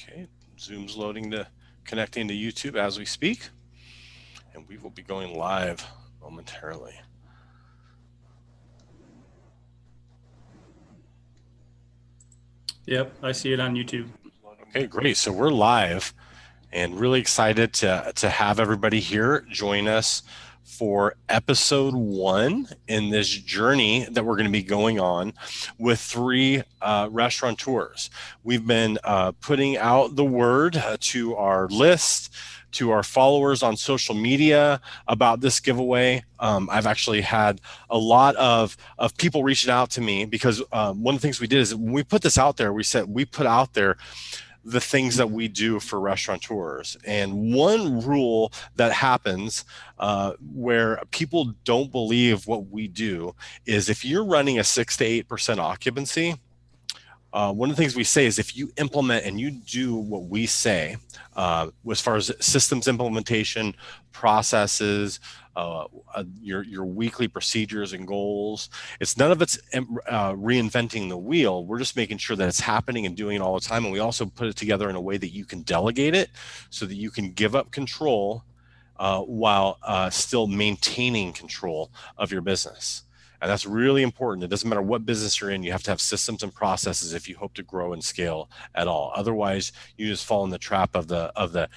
Okay, Zoom's loading to connecting to YouTube as we speak, and we will be going live momentarily. Yep, I see it on YouTube. Okay, great. So we're live and really excited to have everybody here join us for episode 1 in this journey that we're going to be going on with 3 restaurateurs. We've been putting out the word to our list, to our followers on social media about this giveaway. I've actually had a lot of people reaching out to me because one of the things we did is when we put this out there, we put out there the things that we do for restaurateurs. And one rule that happens where people don't believe what we do is if you're running a 6 to 8% occupancy, one of the things we say is if you implement and you do what we say, as far as systems implementation, processes, your weekly procedures and goals, it's none of it's reinventing the wheel. We're just making sure that it's happening and doing it all the time. And we also put it together in a way that you can delegate it so that you can give up control while still maintaining control of your business. And that's really important. It doesn't matter what business you're in, you have to have systems and processes if you hope to grow and scale at all. Otherwise, you just fall in the trap of the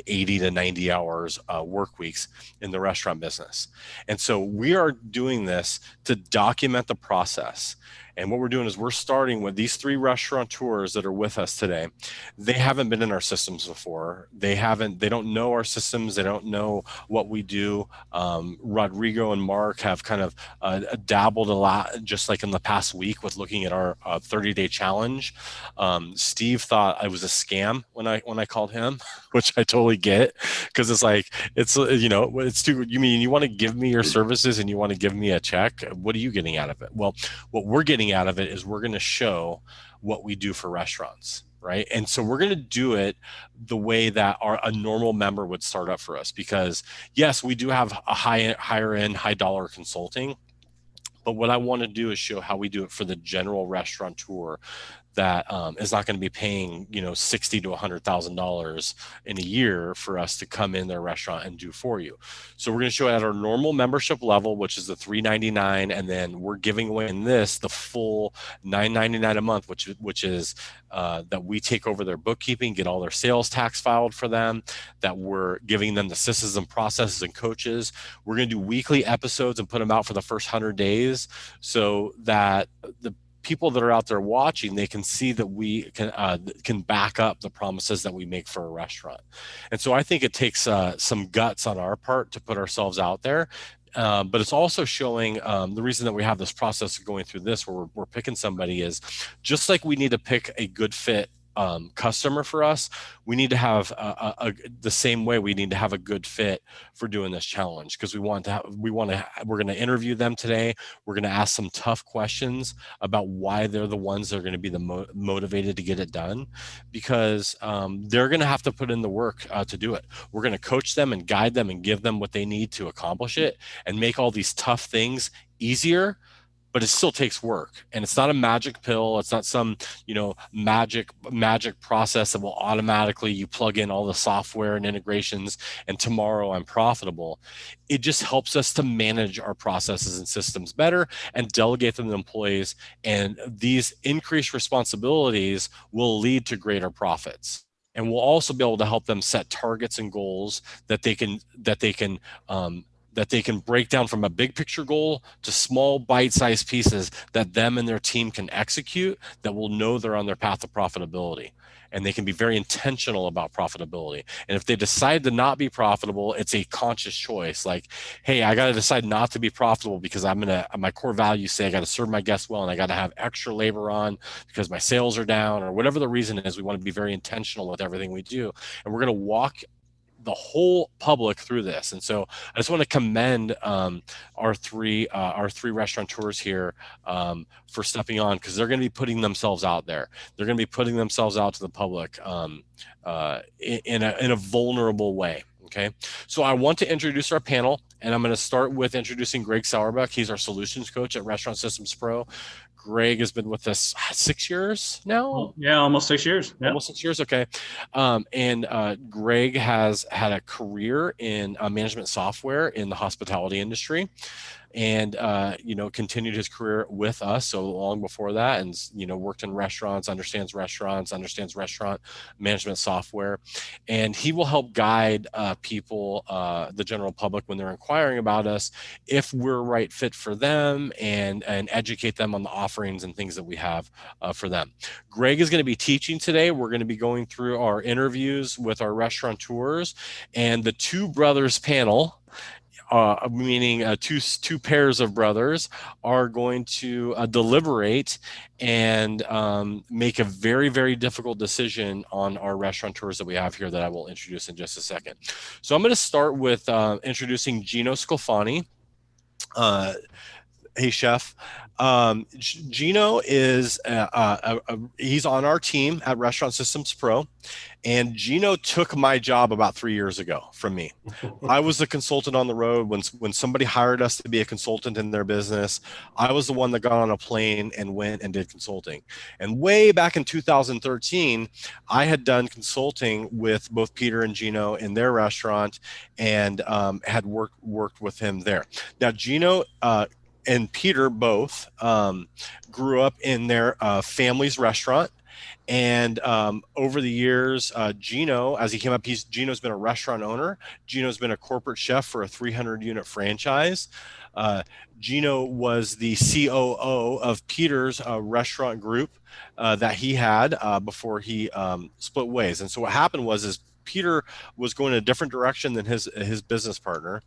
80 to 90 hours work weeks in the restaurant business. And so we are doing this to document the process. And what we're doing is we're starting with these 3 restaurateurs that are with us today. They haven't been in our systems before. They don't know our systems. They don't know what we do. Rodrigo and Mark have kind of dabbled a lot, just like in the past week, with looking at our 30-day challenge. Steve thought I was a scam when I called him, which I totally get, because it's like it's too. You mean you want to give me your services and you want to give me a check? What are you getting out of it? Well, what we're getting out of it is we're going to show what we do for restaurants. Right. And so we're going to do it the way that a normal member would start up for us, because yes, we do have a higher end, high dollar consulting. But what I want to do is show how we do it for the general restaurateur that is not going to be paying, $60,000 to $100,000 in a year for us to come in their restaurant and do for you. So we're going to show it at our normal membership level, which is the $399, and then we're giving away in this the full $999 a month, which is that we take over their bookkeeping, get all their sales tax filed for them, that we're giving them the systems and processes and coaches. We're going to do weekly episodes and put them out for the first 100 days so that the people that are out there watching, they can see that we can back up the promises that we make for a restaurant. And so I think it takes some guts on our part to put ourselves out there. But it's also showing the reason that we have this process of going through this, where we're picking somebody, is just like we need to pick a good fit customer for us, we need to have the same way we need to have a good fit for doing this challenge, because we're going to interview them today. We're going to ask some tough questions about why they're the ones that are going to be the motivated to get it done, because they're going to have to put in the work to do it. We're going to coach them and guide them and give them what they need to accomplish it and make all these tough things easier. But it still takes work, and it's not a magic pill. It's not some magic process that will automatically, you plug in all the software and integrations and tomorrow I'm profitable. It just helps us to manage our processes and systems better and delegate them to employees, and these increased responsibilities will lead to greater profits. And we'll also be able to help them set targets and goals that they can break down from a big picture goal to small bite-sized pieces that them and their team can execute, that will know they're on their path to profitability. And they can be very intentional about profitability. And if they decide to not be profitable, it's a conscious choice. Like, hey, I got to decide not to be profitable because my core values say I got to serve my guests well and I got to have extra labor on because my sales are down, or whatever the reason is. We want to be very intentional with everything we do. And we're going to walk the whole public through this. And so I just want to commend our three restaurateurs here for stepping on, because they're going to be putting themselves out there. They're going to be putting themselves out to the public in a vulnerable way. Okay, so I want to introduce our panel, and I'm going to start with introducing Greg Sauerbach. He's our solutions coach at Restaurant Systems Pro. Greg has been with us 6 years now. Yeah, almost 6 years. Yeah. Almost 6 years. Okay. And Greg has had a career in management software in the hospitality industry, and continued his career with us so long before that, and worked in restaurants, understands restaurant management software, and he will help guide people, the general public, when they're inquiring about us, if we're a right fit for them, and educate them on the offerings and things that we have for them. Greg is going to be teaching today. We're going to be going through our interviews with our restaurateurs, and the Two Brothers panel, meaning two pairs of brothers, are going to deliberate and make a very, very difficult decision on our restaurateurs that we have here that I will introduce in just a second. So I'm going to start with introducing Gino Sclafani. Hey, Chef. Gino is he's on our team at Restaurant Systems Pro, and Gino took my job about 3 years ago from me. I was the consultant on the road when somebody hired us to be a consultant in their business. I was the one that got on a plane and went and did consulting. And way back in 2013, I had done consulting with both Peter and Gino in their restaurant, and had worked with him there. Now, Gino and Peter both grew up in their family's restaurant. And over the years, Gino, as he came up, Gino's been a restaurant owner. Gino's been a corporate chef for a 300-unit franchise. Gino was the COO of Peter's restaurant group that he had before he split ways. And so what happened was Peter was going in a different direction than his business partner,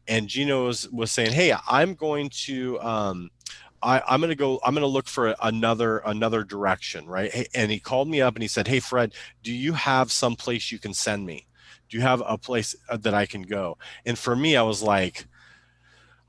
and Gino was saying, "Hey, I'm going to I'm going to look for another direction, right?" And he called me up and he said, "Hey, Fred, do you have some place you can send me? Do you have a place that I can go?" And for me, I was like,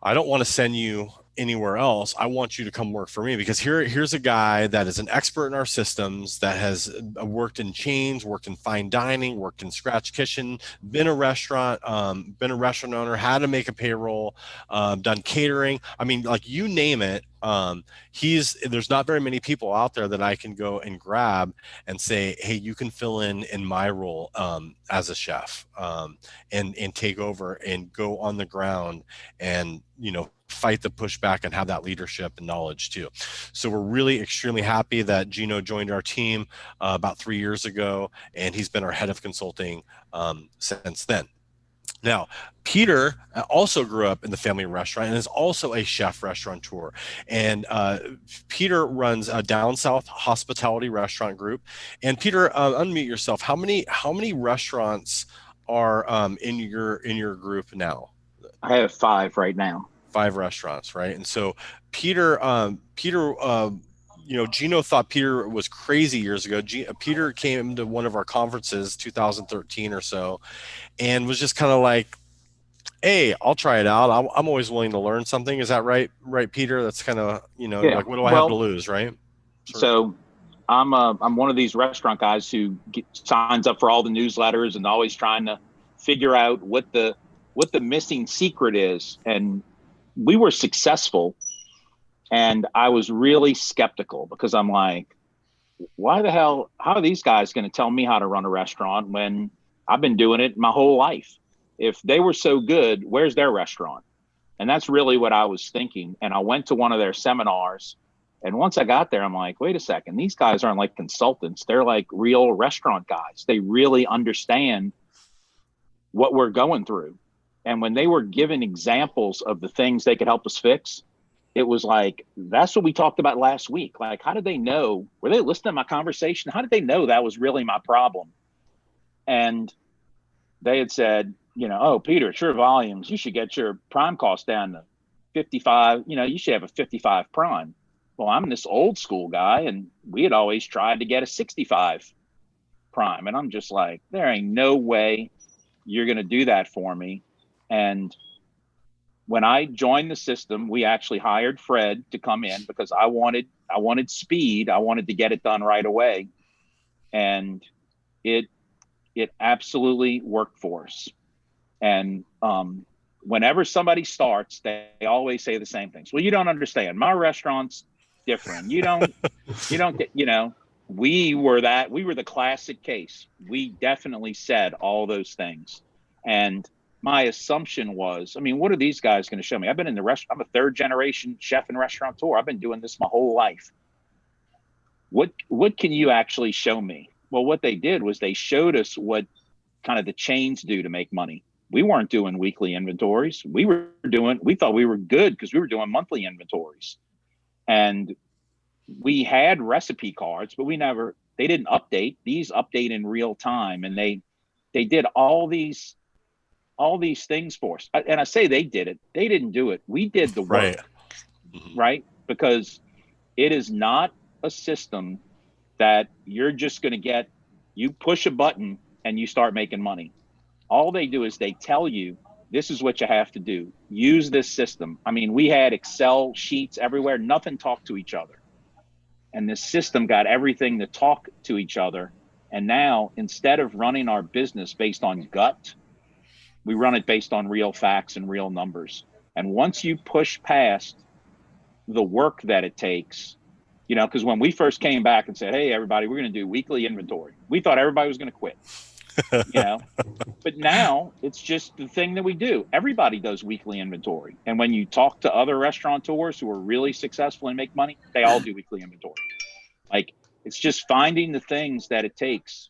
I don't want to send you anywhere else. I want you to come work for me, because here's a guy that is an expert in our systems, that has worked in chains, worked in fine dining, worked in scratch kitchen, been a restaurant owner, had to make a payroll, done catering. I mean, like, you name it. There's not very many people out there that I can go and grab and say, "Hey, you can fill in my role as a chef, and take over and go on the ground and fight the pushback and have that leadership and knowledge too." So we're really extremely happy that Gino joined our team about 3 years ago, and he's been our head of consulting since then. Now, Peter also grew up in the family restaurant and is also a chef restaurateur. And Peter runs a Down South Hospitality Restaurant Group. And Peter, unmute yourself. How many restaurants are in your group now? I have 5 right now. 5 restaurants, right? And so Peter, Gino thought Peter was crazy years ago. Peter came to one of our conferences, 2013 or so, and was just kind of like, "Hey, I'll try it out. I'm always willing to learn something." Is that right, Peter? That's kind of, like, what do I have to lose, right? So I'm one of these restaurant guys who signs up for all the newsletters and always trying to figure out what the missing secret is. And we were successful, and I was really skeptical, because I'm like, why the hell, how are these guys going to tell me how to run a restaurant when I've been doing it my whole life? If they were so good, where's their restaurant? And that's really what I was thinking. And I went to one of their seminars, and once I got there, I'm like, wait a second, these guys aren't like consultants. They're like real restaurant guys. They really understand what we're going through. And when they were given examples of the things they could help us fix, it was like, that's what we talked about last week. Like, how did they know? Were they listening to my conversation? How did they know that was really my problem? And they had said, "Oh, Peter, it's your volumes. You should get your prime cost down to 55. You should have a 55 prime." Well, I'm this old school guy, and we had always tried to get a 65 prime. And I'm just like, there ain't no way you're going to do that for me. And when I joined the system, we actually hired Fred to come in, because I wanted speed. I wanted to get it done right away. And it absolutely worked for us. And whenever somebody starts, they always say the same things. "Well, you don't understand. My restaurant's different. You don't get, we were the classic case. We definitely said all those things. And my assumption was, I mean, what are these guys going to show me? I've been in the restaurant. I'm a third generation chef and restaurateur. I've been doing this my whole life. What can you actually show me? Well, what they did was they showed us what kind of the chains do to make money. We weren't doing weekly inventories. We thought we were good because we were doing monthly inventories. And we had recipe cards, but they didn't update. These update in real time. And they did all these things for us. And I say they did it. They didn't do it. We did the work, right? Because it is not a system that you're just going to you push a button and you start making money. All they do is they tell you, this is what you have to do. Use this system. I mean, we had Excel sheets everywhere. Nothing talked to each other. And this system got everything to talk to each other. And now, instead of running our business based on gut, we run it based on real facts and real numbers. And once you push past the work that it takes, because when we first came back and said, hey, everybody, we're going to do weekly inventory, we thought everybody was going to quit, But now it's just the thing that we do. Everybody does weekly inventory. And when you talk to other restaurateurs who are really successful and make money, they all do weekly inventory. Like, it's just finding the things that it takes.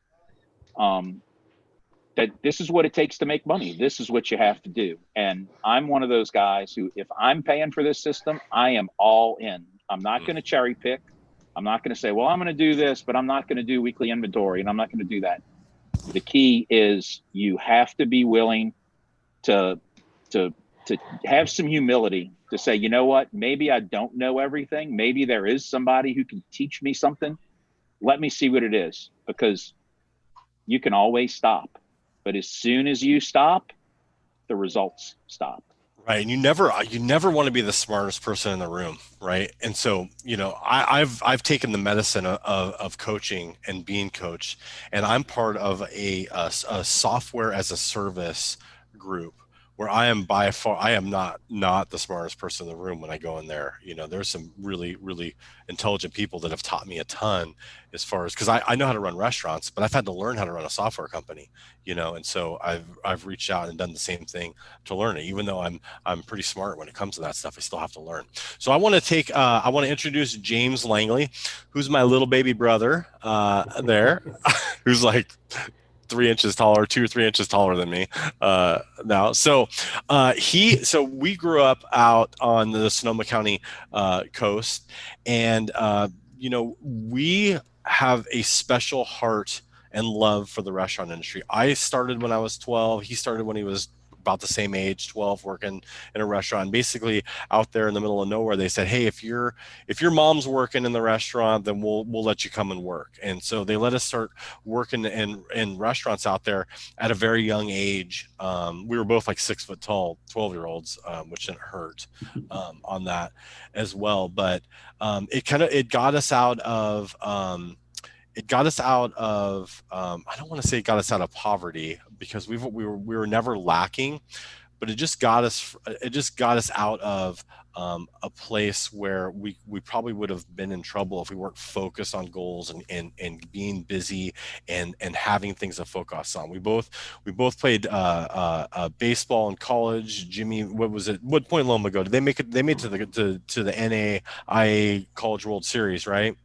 That this is what it takes to make money. This is what you have to do. And I'm one of those guys who, if I'm paying for this system, I am all in. I'm not going to cherry pick. I'm not going to say, well, I'm going to do this, but I'm not going to do weekly inventory, and I'm not going to do that. The key is you have to be willing to have some humility to say, you know what, maybe I don't know everything. Maybe there is somebody who can teach me something. Let me see what it is, because you can always stop. But as soon as you stop, the results stop. Right. And you never want to be the smartest person in the room. Right. And so, I've taken the medicine of coaching and being coached, and I'm part of a software as a service group where I am not the smartest person in the room when I go in there. There's some really, really intelligent people that have taught me a ton as far as, because I know how to run restaurants, but I've had to learn how to run a software company, and so I've reached out and done the same thing to learn it. Even though I'm pretty smart when it comes to that stuff, I still have to learn. So I want to introduce James Langley, who's my little baby brother there, who's like 3 inches taller, 2 or 3 inches taller than me now. So we grew up out on the Sonoma County coast, and we have a special heart and love for the restaurant industry. I started when I was 12. He started when he was about the same age, 12, working in a restaurant. Basically, out there in the middle of nowhere, they said, "Hey, if your mom's working in the restaurant, then we'll let you come and work." And so they let us start working in restaurants out there at a very young age. We were both like 6 foot tall, 12-year-olds, which didn't hurt on that as well. But it got us out of. I don't want to say it got us out of poverty, because we were never lacking, but it just got us out of a place where we probably would have been in trouble if we weren't focused on goals and being busy and having things to focus on. We both played baseball in college. Jimmy, what Point Loma go? Did they make it? They made it to the NAIA College World Series, right?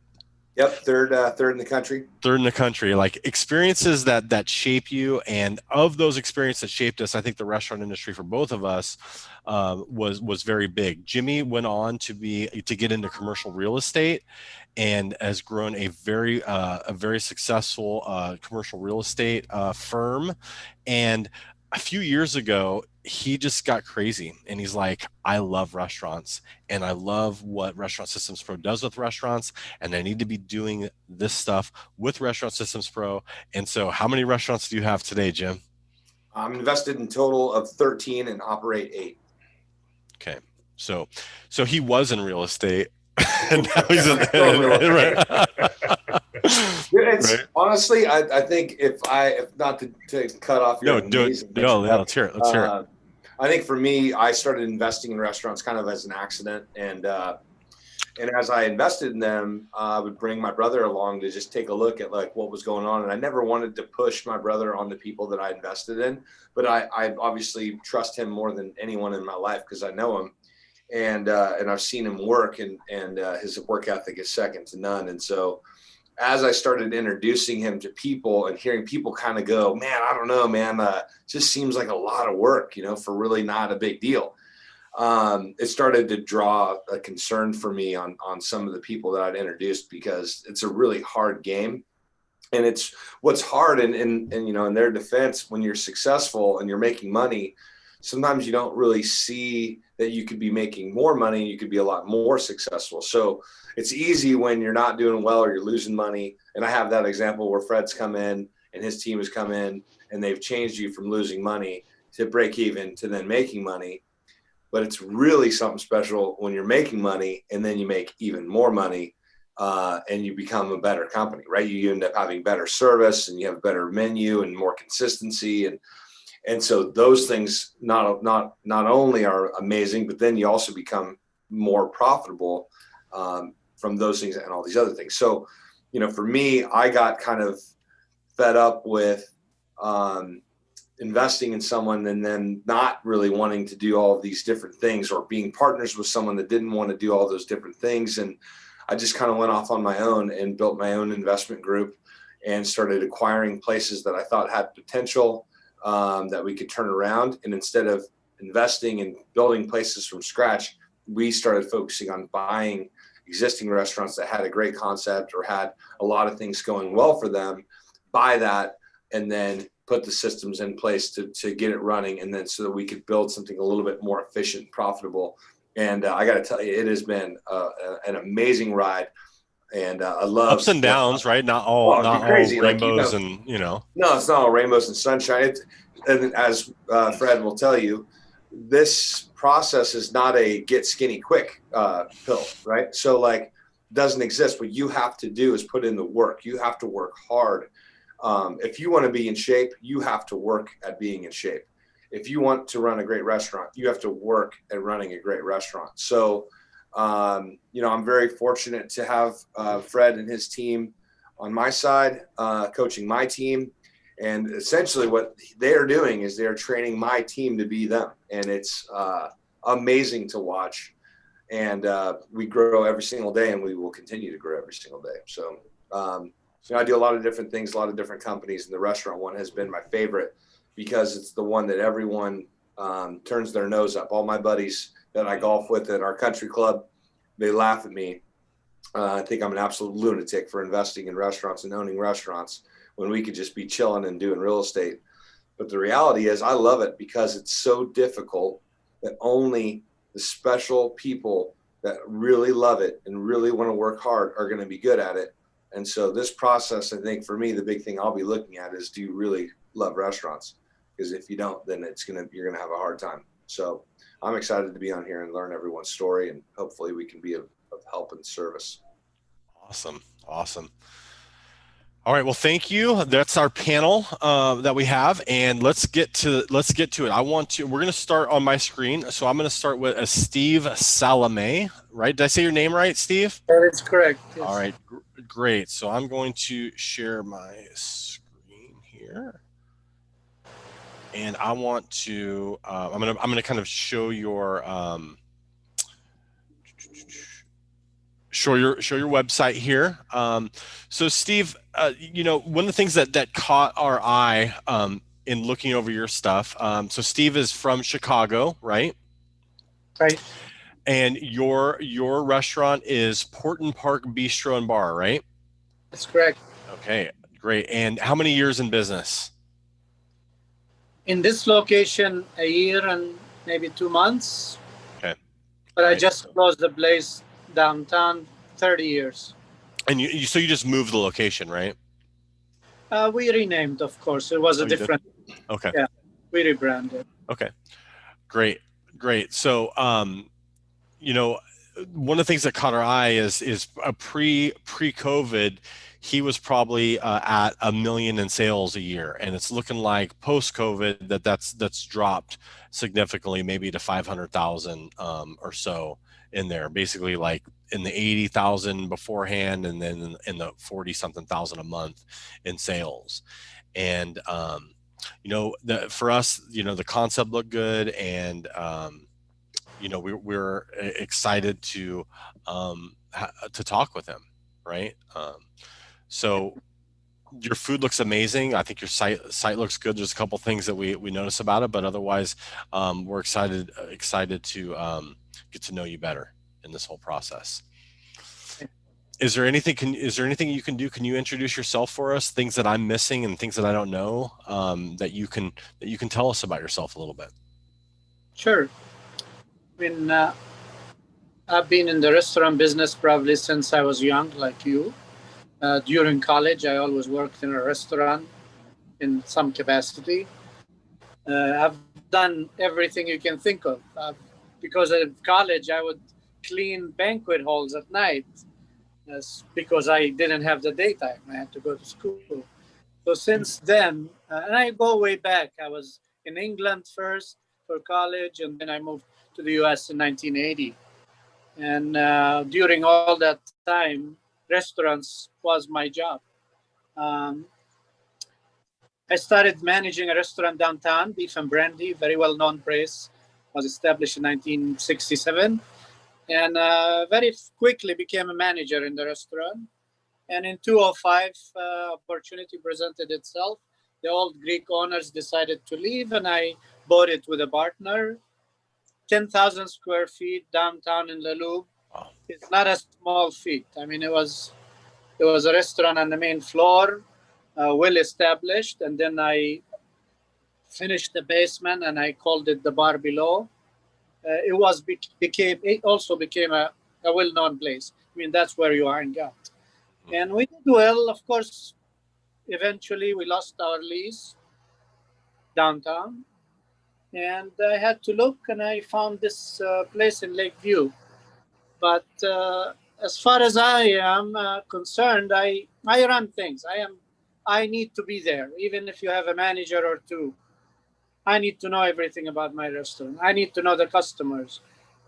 Yep, third in the country. Third in the country. Like, experiences that shape you, and of those experiences that shaped us, I think the restaurant industry for both of us was very big. Jimmy went on to get into commercial real estate, and has grown a very successful commercial real estate firm. And a few years ago, he just got crazy, and he's like, I love restaurants, and I love what Restaurant Systems Pro does with restaurants, and I need to be doing this stuff with Restaurant Systems Pro. And so, how many restaurants do you have today, Jim? I'm invested in total of 13 and operate 8. Okay. So he was in real estate, and now he's in right. Right. Honestly, I think if not to cut off your let's hear it. I think for me, I started investing in restaurants kind of as an accident, and And as I invested in them, I would bring my brother along to just take a look at like what was going on. And I never wanted to push my brother on the people that I invested in, but I obviously trust him more than anyone in my life because I know him, and I've seen him work, and his work ethic is second to none. And so as I started introducing him to people and hearing people kind of go, man, I don't know, man, just seems like a lot of work, for really not a big deal. It started to draw a concern for me on some of the people that I'd introduced, because it's a really hard game. And it's what's hard. And in their defense, when you're successful and you're making money, sometimes you don't really see that you could be making more money. You could be a lot more successful. So it's easy when you're not doing well or you're losing money. And I have that example where Fred's come in and his team has come in and they've changed you from losing money to break even to then making money. But it's really something special when you're making money and then you make even more money, and you become a better company, right? You end up having better service and you have a better menu and more consistency. And so those things not only are amazing, but then you also become more profitable from those things and all these other things. So, for me, I got kind of fed up with investing in someone and then not really wanting to do all of these different things, or being partners with someone that didn't want to do all those different things. And I just kind of went off on my own and built my own investment group and started acquiring places that I thought had potential, that we could turn around. And instead of investing and building places from scratch, we started focusing on buying existing restaurants that had a great concept or had a lot of things going well for them, buy that, and then put the systems in place to get it running. And then so that we could build something a little bit more efficient and profitable. And I got to tell you, it has been an amazing ride. And I love ups and downs, right? Not all crazy. rainbows, No, it's not all rainbows and sunshine. And as Fred will tell you, this process is not a get skinny quick pill, right? So like, doesn't exist. What you have to do is put in the work. You have to work hard. If you want to be in shape, you have to work at being in shape. If you want to run a great restaurant, you have to work at running a great restaurant. So, I'm very fortunate to have Fred and his team on my side, coaching my team. And essentially what they're doing is they're training my team to be them. And it's amazing to watch. And we grow every single day, and we will continue to grow every single day. So, I do a lot of different things, a lot of different companies, and the restaurant one has been my favorite because it's the one that everyone turns their nose up. All my buddies that I golf with at our country club, they laugh at me. I think I'm an absolute lunatic for investing in restaurants and owning restaurants when we could just be chilling and doing real estate. But the reality is I love it because it's so difficult that only the special people that really love it and really want to work hard are going to be good at it. And so this process, I think for me, the big thing I'll be looking at is, do you really love restaurants? Because if you don't, then you're going to have a hard time. So I'm excited to be on here and learn everyone's story, and hopefully we can be of help and service. Awesome. All right. Well, thank you. That's our panel that we have, and let's get to it. We're going to start on my screen. So I'm going to start with Steve Salame, right? Did I say your name right, Steve? That is correct. Yes. All right. Great. So I'm going to share my screen here, and I want to. I'm going to kind of show your. Show your website here. So Steve, one of the things that caught our eye in looking over your stuff. So Steve is from Chicago, right? Right. And your restaurant is Porton Park Bistro and Bar, right? That's correct. Okay, great. And how many years in business? In this location, a year and maybe 2 months. Okay. But right. I just closed the place downtown, 30 years. And so you just moved the location, right? We renamed, of course. It was a different. Okay. Yeah, we rebranded. Okay, great. So, one of the things that caught our eye is a pre-COVID, he was probably at $1 million in sales a year, and it's looking like post-COVID that's dropped significantly, maybe to 500,000 or so in there, basically like in the 80,000 beforehand, and then in the 40 something thousand a month in sales. And, for us, the concept looked good, and, we're excited to talk with him. Right. So your food looks amazing. I think your site looks good. There's a couple things that we notice about it, but otherwise, we're excited to get to know you better in this whole process. Is there anything you can do? Can you introduce yourself for us? Things that I'm missing and things that I don't know, that you can tell us about yourself a little bit. Sure. I mean, I've been in the restaurant business probably since I was young, like you. During college, I always worked in a restaurant in some capacity. I've done everything you can think of. Because of college, I would clean banquet halls at night. Because I didn't have the daytime. I had to go to school. So since then, and I go way back. I was in England first for college, and then I moved to the US in 1980. And during all that time, restaurants was my job. I started managing a restaurant downtown, Beef and Brandy, very well-known place, was established in 1967. And very quickly became a manager in the restaurant. And in 2005, opportunity presented itself. The old Greek owners decided to leave, and I bought it with a partner. 10,000 square feet downtown in La Loupe. Wow. It's not a small feat. I mean, it was a restaurant on the main floor, well established, and then I finished the basement and I called it the bar below. It also became a well-known place. I mean, that's where you hang out. And we did well. Of course, eventually we lost our lease downtown. And I had to look, and I found this place in Lakeview. But as far as I am concerned, I run things. I need to be there, even if you have a manager or two. I need to know everything about my restaurant. I need to know the customers.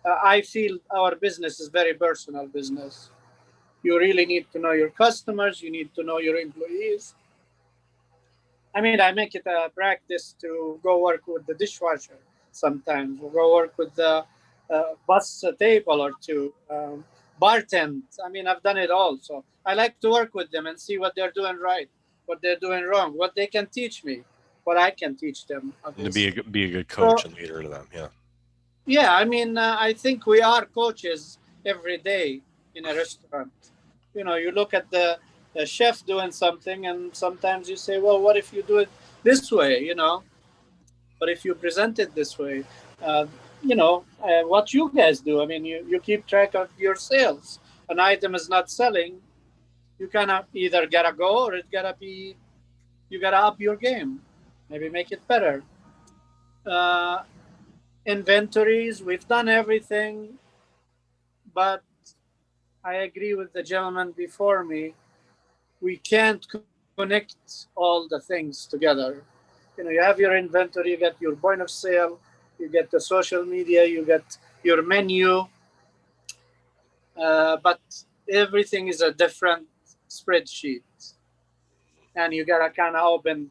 I feel our business is very personal business. You really need to know your customers. You need to know your employees. I mean, I make it a practice to go work with the dishwasher sometimes, or go work with the bus table or two, bartend. I mean, I've done it all. So I like to work with them and see what they're doing right, what they're doing wrong, what they can teach me, what I can teach them. And to be a good coach and leader to them. Yeah. Yeah, I mean, I think we are coaches every day in a restaurant. You look at the chef doing something, and sometimes you say, well, what if you do it this way, But if you present it this way, what you guys do, I mean, you keep track of your sales. An item is not selling, you kind of either gotta go, or you gotta up your game, maybe make it better. Inventories, we've done everything, but I agree with the gentleman before me. We can't connect all the things together. You have your inventory, you get your point of sale, you get the social media, you get your menu, but everything is a different spreadsheet. And you gotta kind of open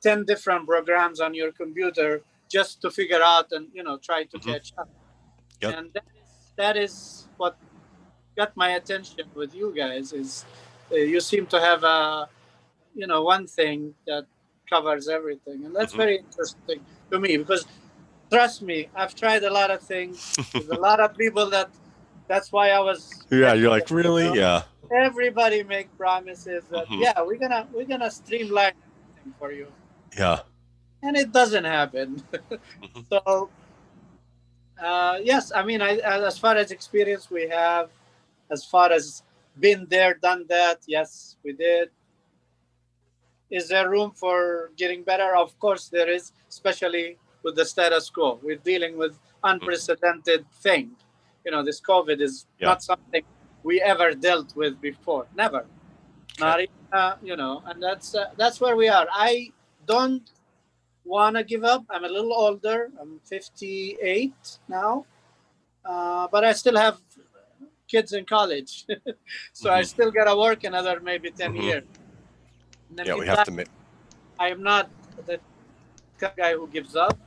10 different programs on your computer just to figure out and, try to catch up. Yep. And that is what got my attention with you guys is you seem to have one thing that covers everything, and that's very interesting to me, because trust me, I've tried a lot of things. There's a lot of people that's why I was you're like, really? Yeah, everybody make promises that we're gonna streamline everything for you, and it doesn't happen. So yes, I mean, as far as experience we have, as far as been there, done that, yes, we did. Is there room for getting better? Of course there is, especially with the status quo. We're dealing with unprecedented thing. This COVID is not something we ever dealt with before. Never. Not even, and that's where we are. I don't want to give up. I'm a little older. I'm 58 now. But I still have kids in college. So I still got to work another maybe 10 Mhm. years. In the Yeah, we meantime, have to make. I am not the guy who gives up.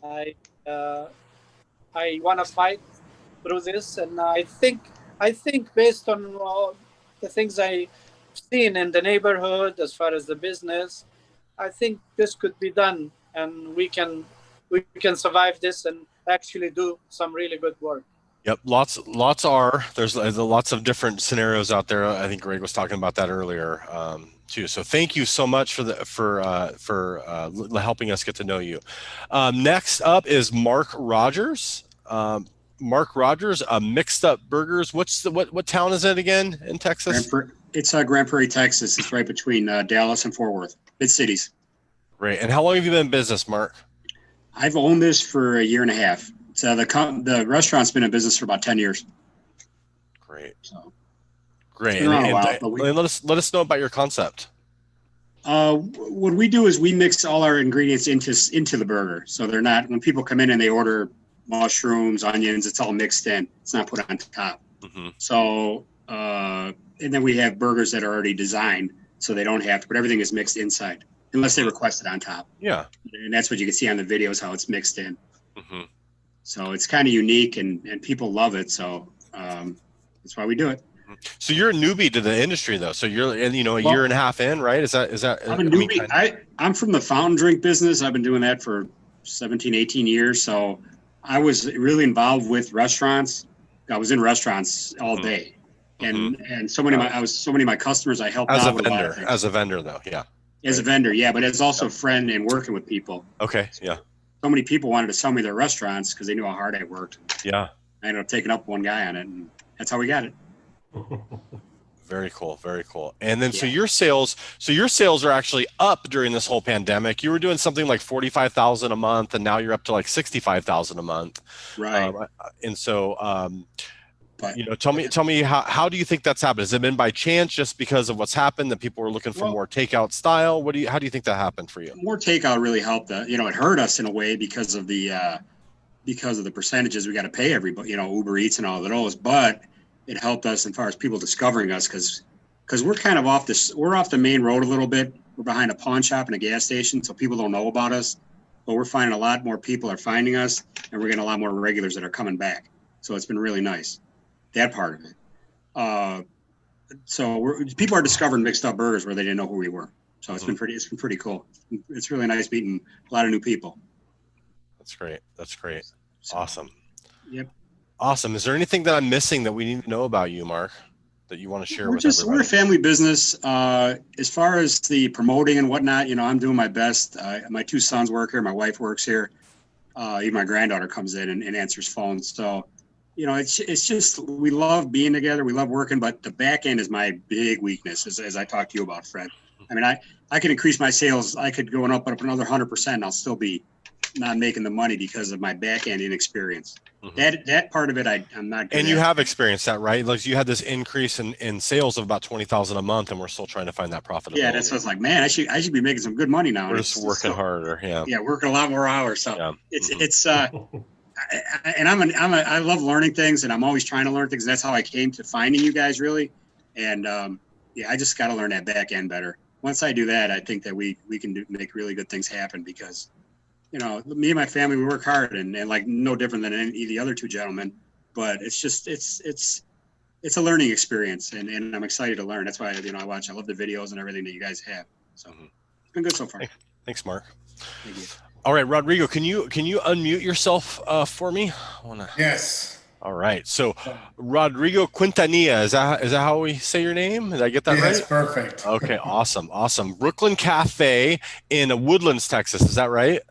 I uh, I want to fight through this, and I think based on the things I've seen in the neighborhood as far as the business, I think this could be done, and we can survive this and actually do some really good work. Yep, there's lots of different scenarios out there. I think Greg was talking about that earlier too. So thank you so much for helping us get to know you. Next up is Mark Rogers. Mark Rogers, Mixed Up Burgers. What town is it again in Texas? It's Grand Prairie, Texas. It's right between Dallas and Fort Worth, mid cities. Great. And how long have you been in business, Mark? I've owned this for a year and a half. So the restaurant's been in business for about 10 years. Great. So great. It's been around a while, but And let us know about your concept. what we do is we mix all our ingredients into the burger. So they're not, when people come in and they order mushrooms, onions, it's all mixed in. It's not put on top. Mm-hmm. So, and then we have burgers that are already designed so they don't have to, but everything is mixed inside unless they request it on top. Yeah. And that's what you can see on the videos, how it's mixed in. Mm-hmm. So it's kind of unique and people love it. So that's why we do it. So you're a newbie to the industry though. So you're, a year and a half in, right? Is that, I'm a newbie. I'm from the fountain drink business. I've been doing that for 17, 18 years. So I was really involved with restaurants. I was in restaurants all day. And so many of my customers I helped as out a vendor, though. Yeah. As a vendor. Yeah. But as also a friend and working with people. Okay. Yeah. So many people wanted to sell me their restaurants because they knew how hard I worked. Yeah. I ended up taking up one guy on it, and that's how we got it. Very cool. Very cool. And then, so your sales are actually up during this whole pandemic. You were doing something like 45,000 a month, and now you're up to like 65,000 a month. Right. And so, But tell me how do you think that's happened? Has it been by chance, just because of what's happened, that people were looking for more takeout style? How do you think that happened for you? more takeout really helped. It hurt us in a way because of the percentages we got to pay everybody. Uber Eats and all of those, but it helped us as far as people discovering us because we're kind of off the main road a little bit. We're behind a pawn shop and a gas station, so people don't know about us. But we're finding a lot more people are finding us, and we're getting a lot more regulars that are coming back. So it's been really nice. That part of it. So people are discovering Mixed Up Burgers where they didn't know who we were. So it's been pretty cool. It's really nice meeting a lot of new people. That's great. So, Awesome. Yep. Awesome. Is there anything that I'm missing that we need to know about you, Mark, that you want to share with everybody? We're a family business. As far as the promoting and whatnot, I'm doing my best. My two sons work here. My wife works here. Even my granddaughter comes in and answers phones. So, it's just, we love being together. We love working, but the back end is my big weakness, as I talked to you about, Fred. I mean, I could increase my sales. I could go up another 100%. And I'll still be not making the money because of my back end inexperience. Mm-hmm. That part of it, I'm not good And you have experienced that, right? Like you had this increase in sales of about 20,000 a month, and we're still trying to find that profitability. Yeah, that's what I was like, man, I should be making some good money now. We're just working harder. Yeah. Yeah, working a lot more hours. So yeah. it's I love learning things, and I'm always trying to learn things. That's how I came to finding you guys, really. And I just got to learn that back end better. Once I do that, I think that we can make really good things happen because, me and my family, we work hard and like no different than any of the other two gentlemen, but it's just, it's a learning experience and I'm excited to learn. That's why, I love the videos and everything that you guys have. So it's been good so far. Thanks, Mark. Thank you. All right, Rodrigo, can you unmute yourself for me? Yes. All right. So Rodrigo Quintanilla, is that how we say your name? Did I get that right? Yes, perfect. Okay, awesome. Brooklyn Cafe in Woodlands, Texas. Is that right?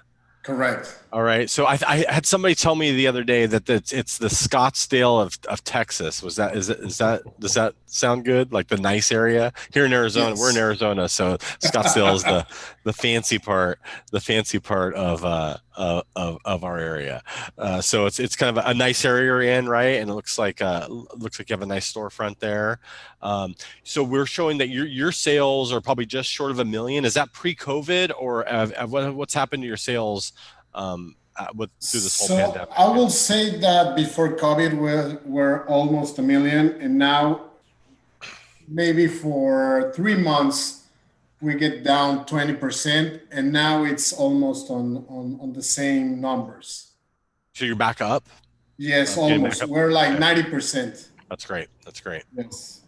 Correct. All right. So I had somebody tell me the other day that it's the Scottsdale of Texas. Does that sound good? Like the nice area here in Arizona? Yes. We're in Arizona, so Scottsdale is the fancy part of our area. So it's kind of a nice area you're in, right? And it looks like you have a nice storefront there. So we're showing that your sales are probably just short of $1 million. Is that pre-COVID, or what's happened to your sales through this whole So pandemic? I will say that before COVID, we're almost a million, and now maybe for 3 months we get down 20%, and now it's almost on the same numbers. So you're back up? Yes, Getting back almost. up? We're like Okay. 90%. That's great. That's great. Yes.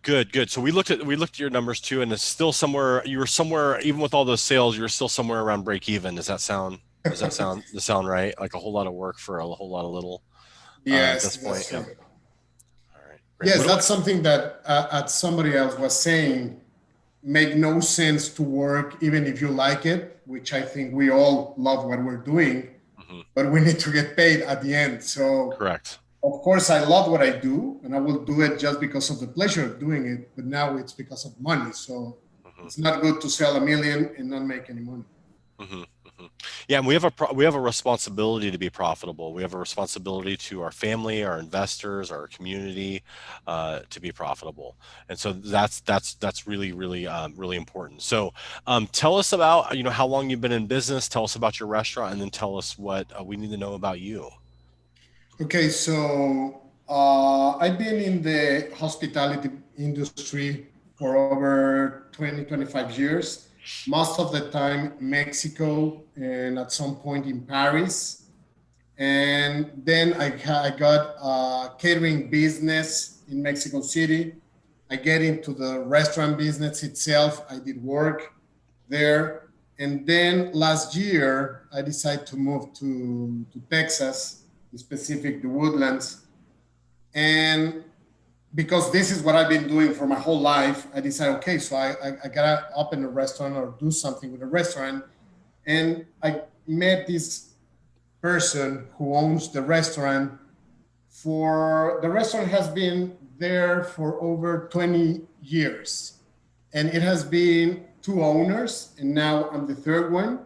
Good. So we looked at your numbers too, and it's still somewhere. You were somewhere, even with all those sales, you're still somewhere around break even. Does that sound right? Like a whole lot of work for a whole lot of little. At Yes, this point. that's true. Yep. All right. Great. Yes, What that's something that somebody else was saying. Make no sense to work even if you like it, which I think we all love what we're doing, but we need to get paid at the end. So correct. of course, I love what I do, and I will do it just because of the pleasure of doing it. But now it's because of money. So it's not good to sell a million and not make any money. Yeah, and we have a responsibility to be profitable. We have a responsibility to our family, our investors, our community, to be profitable. And so that's really really important. So tell us about how long you've been in business. Tell us about your restaurant, and then tell us what we need to know about you. Okay, so I've been in the hospitality industry for over 25 years, most of the time Mexico and at some point in Paris. And then I got a catering business in Mexico City. I get into the restaurant business itself. I did work there. And then last year, I decided to move to Texas, in specific the Woodlands. And because this is what I've been doing for my whole life, I decided, okay, so I gotta open a restaurant or do something with a restaurant. And I met this person who owns the restaurant. The restaurant has been there for over 20 years. And it has been 2 owners, and now I'm the third one.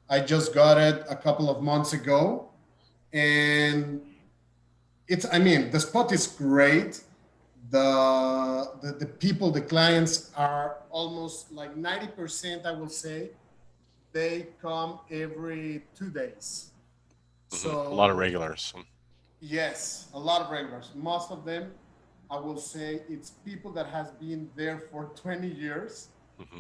I just got it a couple of months ago. And the spot is great. The people, the clients are almost like 90%, I will say. They come every 2 days. So a lot of regulars. Yes, a lot of regulars. Most of them, I will say, it's people that has been there for 20 years.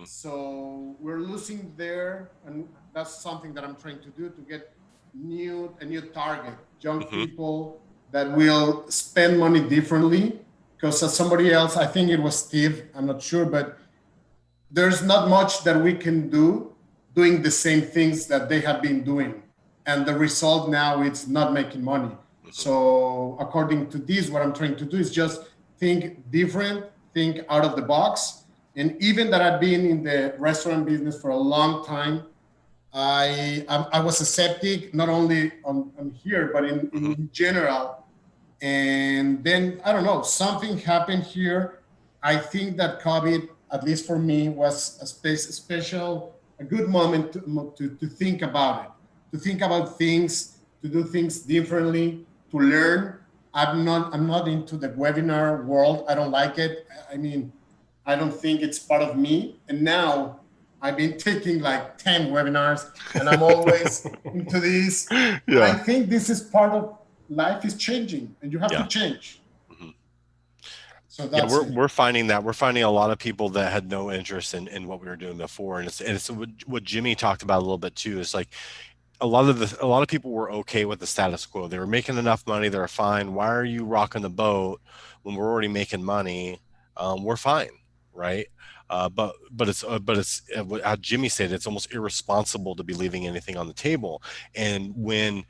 So we're losing there, and that's something that I'm trying to do to get a new target, young people that will spend money differently. Because as somebody else, I think it was Steve, I'm not sure, but there's not much that we can do doing the same things that they have been doing. And the result now it's not making money. So according to this, what I'm trying to do is just think different, think out of the box. And even that I've been in the restaurant business for a long time, I was a skeptic, not only on here, but in general. And then, I don't know, something happened here. I think that COVID, at least for me, was a good moment to think about it, to think about things, to do things differently, to learn. I'm not into the webinar world. I don't like it. I don't think it's part of me. And now I've been taking like 10 webinars, and I'm always into this. Yeah. I think this is part of life is changing, and you have to change. So that's we're finding a lot of people that had no interest in what we were doing before, and it's what Jimmy talked about a little bit too. It's like a lot of people were okay with the status quo. They were making enough money. They were fine. Why are you rocking the boat when we're already making money? We're fine, right? But it's how Jimmy said, it's almost irresponsible to be leaving anything on the table. And when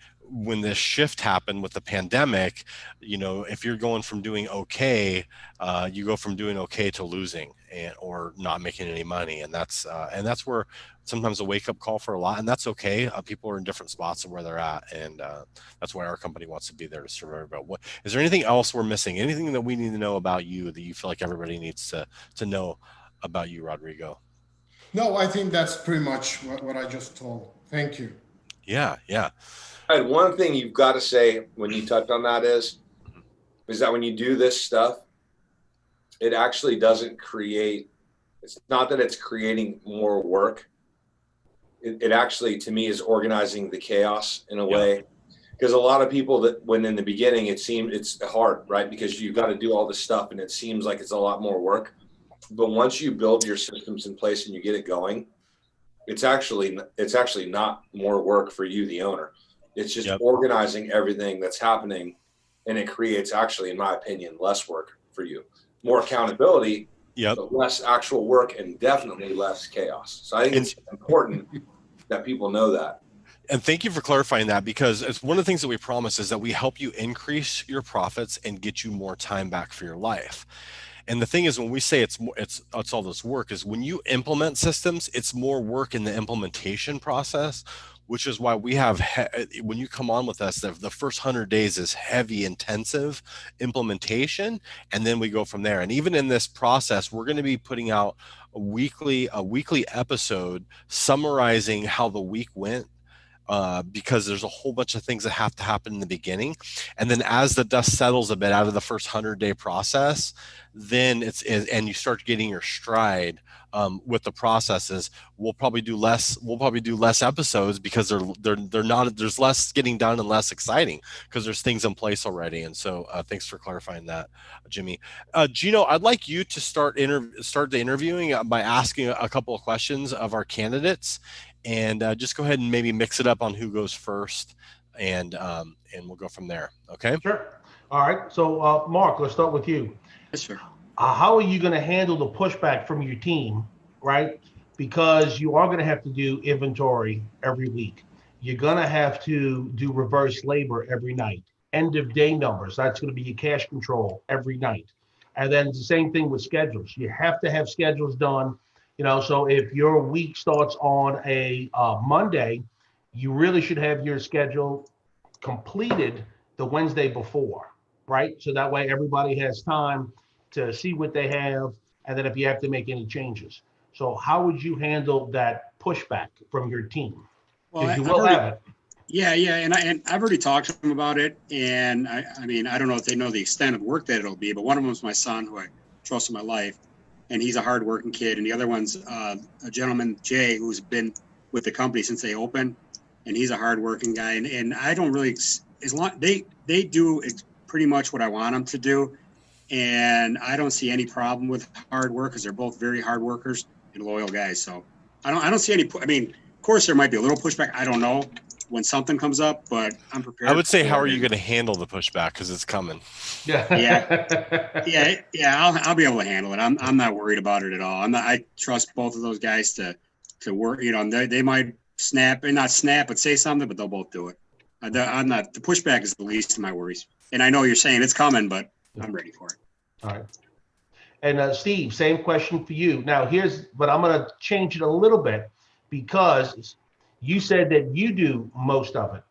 this shift happened with the pandemic, if you're going from doing okay, you go from doing okay to losing or not making any money. And that's where sometimes a wake up call for a lot, and that's okay. People are in different spots of where they're at. And that's why our company wants to be there to serve everybody. What, is there anything else we're missing? Anything that we need to know about you that you feel like everybody needs to know about you, Rodrigo? No, I think that's pretty much what I just told. Thank you. Yeah. And one thing you've got to say when you touch on that is that when you do this stuff, it actually doesn't create, it's not that it's creating more work. it actually, to me, is organizing the chaos in a way. Because a lot of people that when in the beginning, it's hard, right? Because you've got to do all this stuff and it seems like it's a lot more work. But once you build your systems in place and you get it going, it's actually not more work for you, the owner. It's just organizing everything that's happening. And it creates, actually, in my opinion, less work for you, more accountability, but less actual work and definitely less chaos. So I think it's important that people know that. And thank you for clarifying that, because it's one of the things that we promise is that we help you increase your profits and get you more time back for your life. And the thing is, when we say it's all this work, is when you implement systems, it's more work in the implementation process, which is why we have, when you come on with us, the first 100 days is heavy, intensive implementation. And then we go from there. And even in this process, we're going to be putting out a weekly episode summarizing how the week went. Because there's a whole bunch of things that have to happen in the beginning. And then as the dust settles a bit out of the first 100-day process, then and you start getting your stride with the processes, we'll probably do less episodes, because they're not, there's less getting done and less exciting because there's things in place already. And so thanks for clarifying that, Jimmy. Gino, I'd like you to start the interviewing by asking a couple of questions of our candidates. And just go ahead and maybe mix it up on who goes first, and we'll go from there. Okay. Sure. All right. So, Mark, let's start with you. Yes, sir. How are you going to handle the pushback from your team, right? Because you are going to have to do inventory every week. You're going to have to do reverse labor every night. End of day numbers. That's going to be your cash control every night. And then the same thing with schedules. You have to have schedules done. So if your week starts on a Monday, you really should have your schedule completed the Wednesday before, right? So that way everybody has time to see what they have, and then if you have to make any changes. So how would you handle that pushback from your team? Well, you will have it. Yeah, and I've already talked to them about it, and I mean, I don't know if they know the extent of work that it'll be, but one of them is my son, who I trust in my life. And he's a hardworking kid. And the other one's a gentleman, Jay, who's been with the company since they opened, and he's a hardworking guy. And I don't really, as long they do pretty much what I want them to do, and I don't see any problem with hard work, because they're both very hard workers and loyal guys. So I don't see any. I mean, of course, there might be a little pushback. I don't know when something comes up, but I'm prepared. I would say, how are you going to handle the pushback? Because it's coming. Yeah. I'll be able to handle it. I'm not worried about it at all. I trust both of those guys to work. They might not snap, but say something, but they'll both do it. I'm not. The pushback is the least of my worries. And I know you're saying it's coming, but I'm ready for it. All right. And Steve, same question for you. Now but I'm going to change it a little bit, because you said that you do most of it.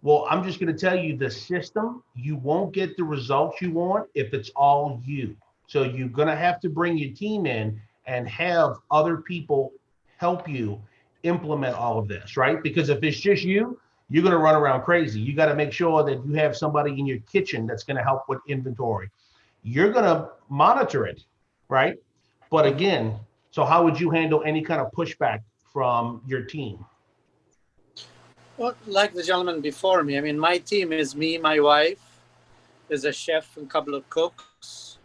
Well, I'm just going to tell you, the system, you won't get the results you want if it's all you. So you're going to have to bring your team in and have other people help you implement all of this, right? Because if it's just you, you're going to run around crazy. You got to make sure that you have somebody in your kitchen that's going to help with inventory. You're going to monitor it, right? But again, so how would you handle any kind of pushback from your team? Well, like the gentleman before me, I mean, my team is me, my wife, there's a chef and a couple of cooks.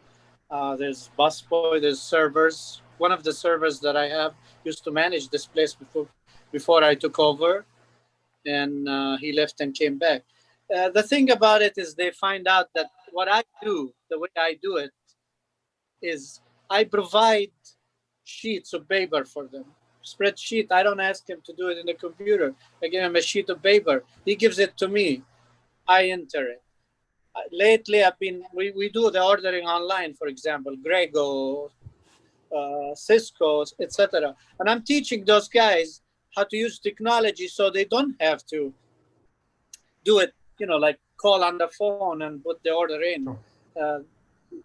There's busboy, there's servers. One of the servers that I have used to manage this place before I took over, and he left and came back. The thing about it is, they find out that what I do, the way I do it, is I provide sheets of paper for them. Spreadsheet. I don't ask him to do it in the computer. I give him a sheet of paper. He gives it to me. I enter it. Lately, we do the ordering online, for example, Grego, Cisco, etc. And I'm teaching those guys how to use technology so they don't have to do it, like call on the phone and put the order in.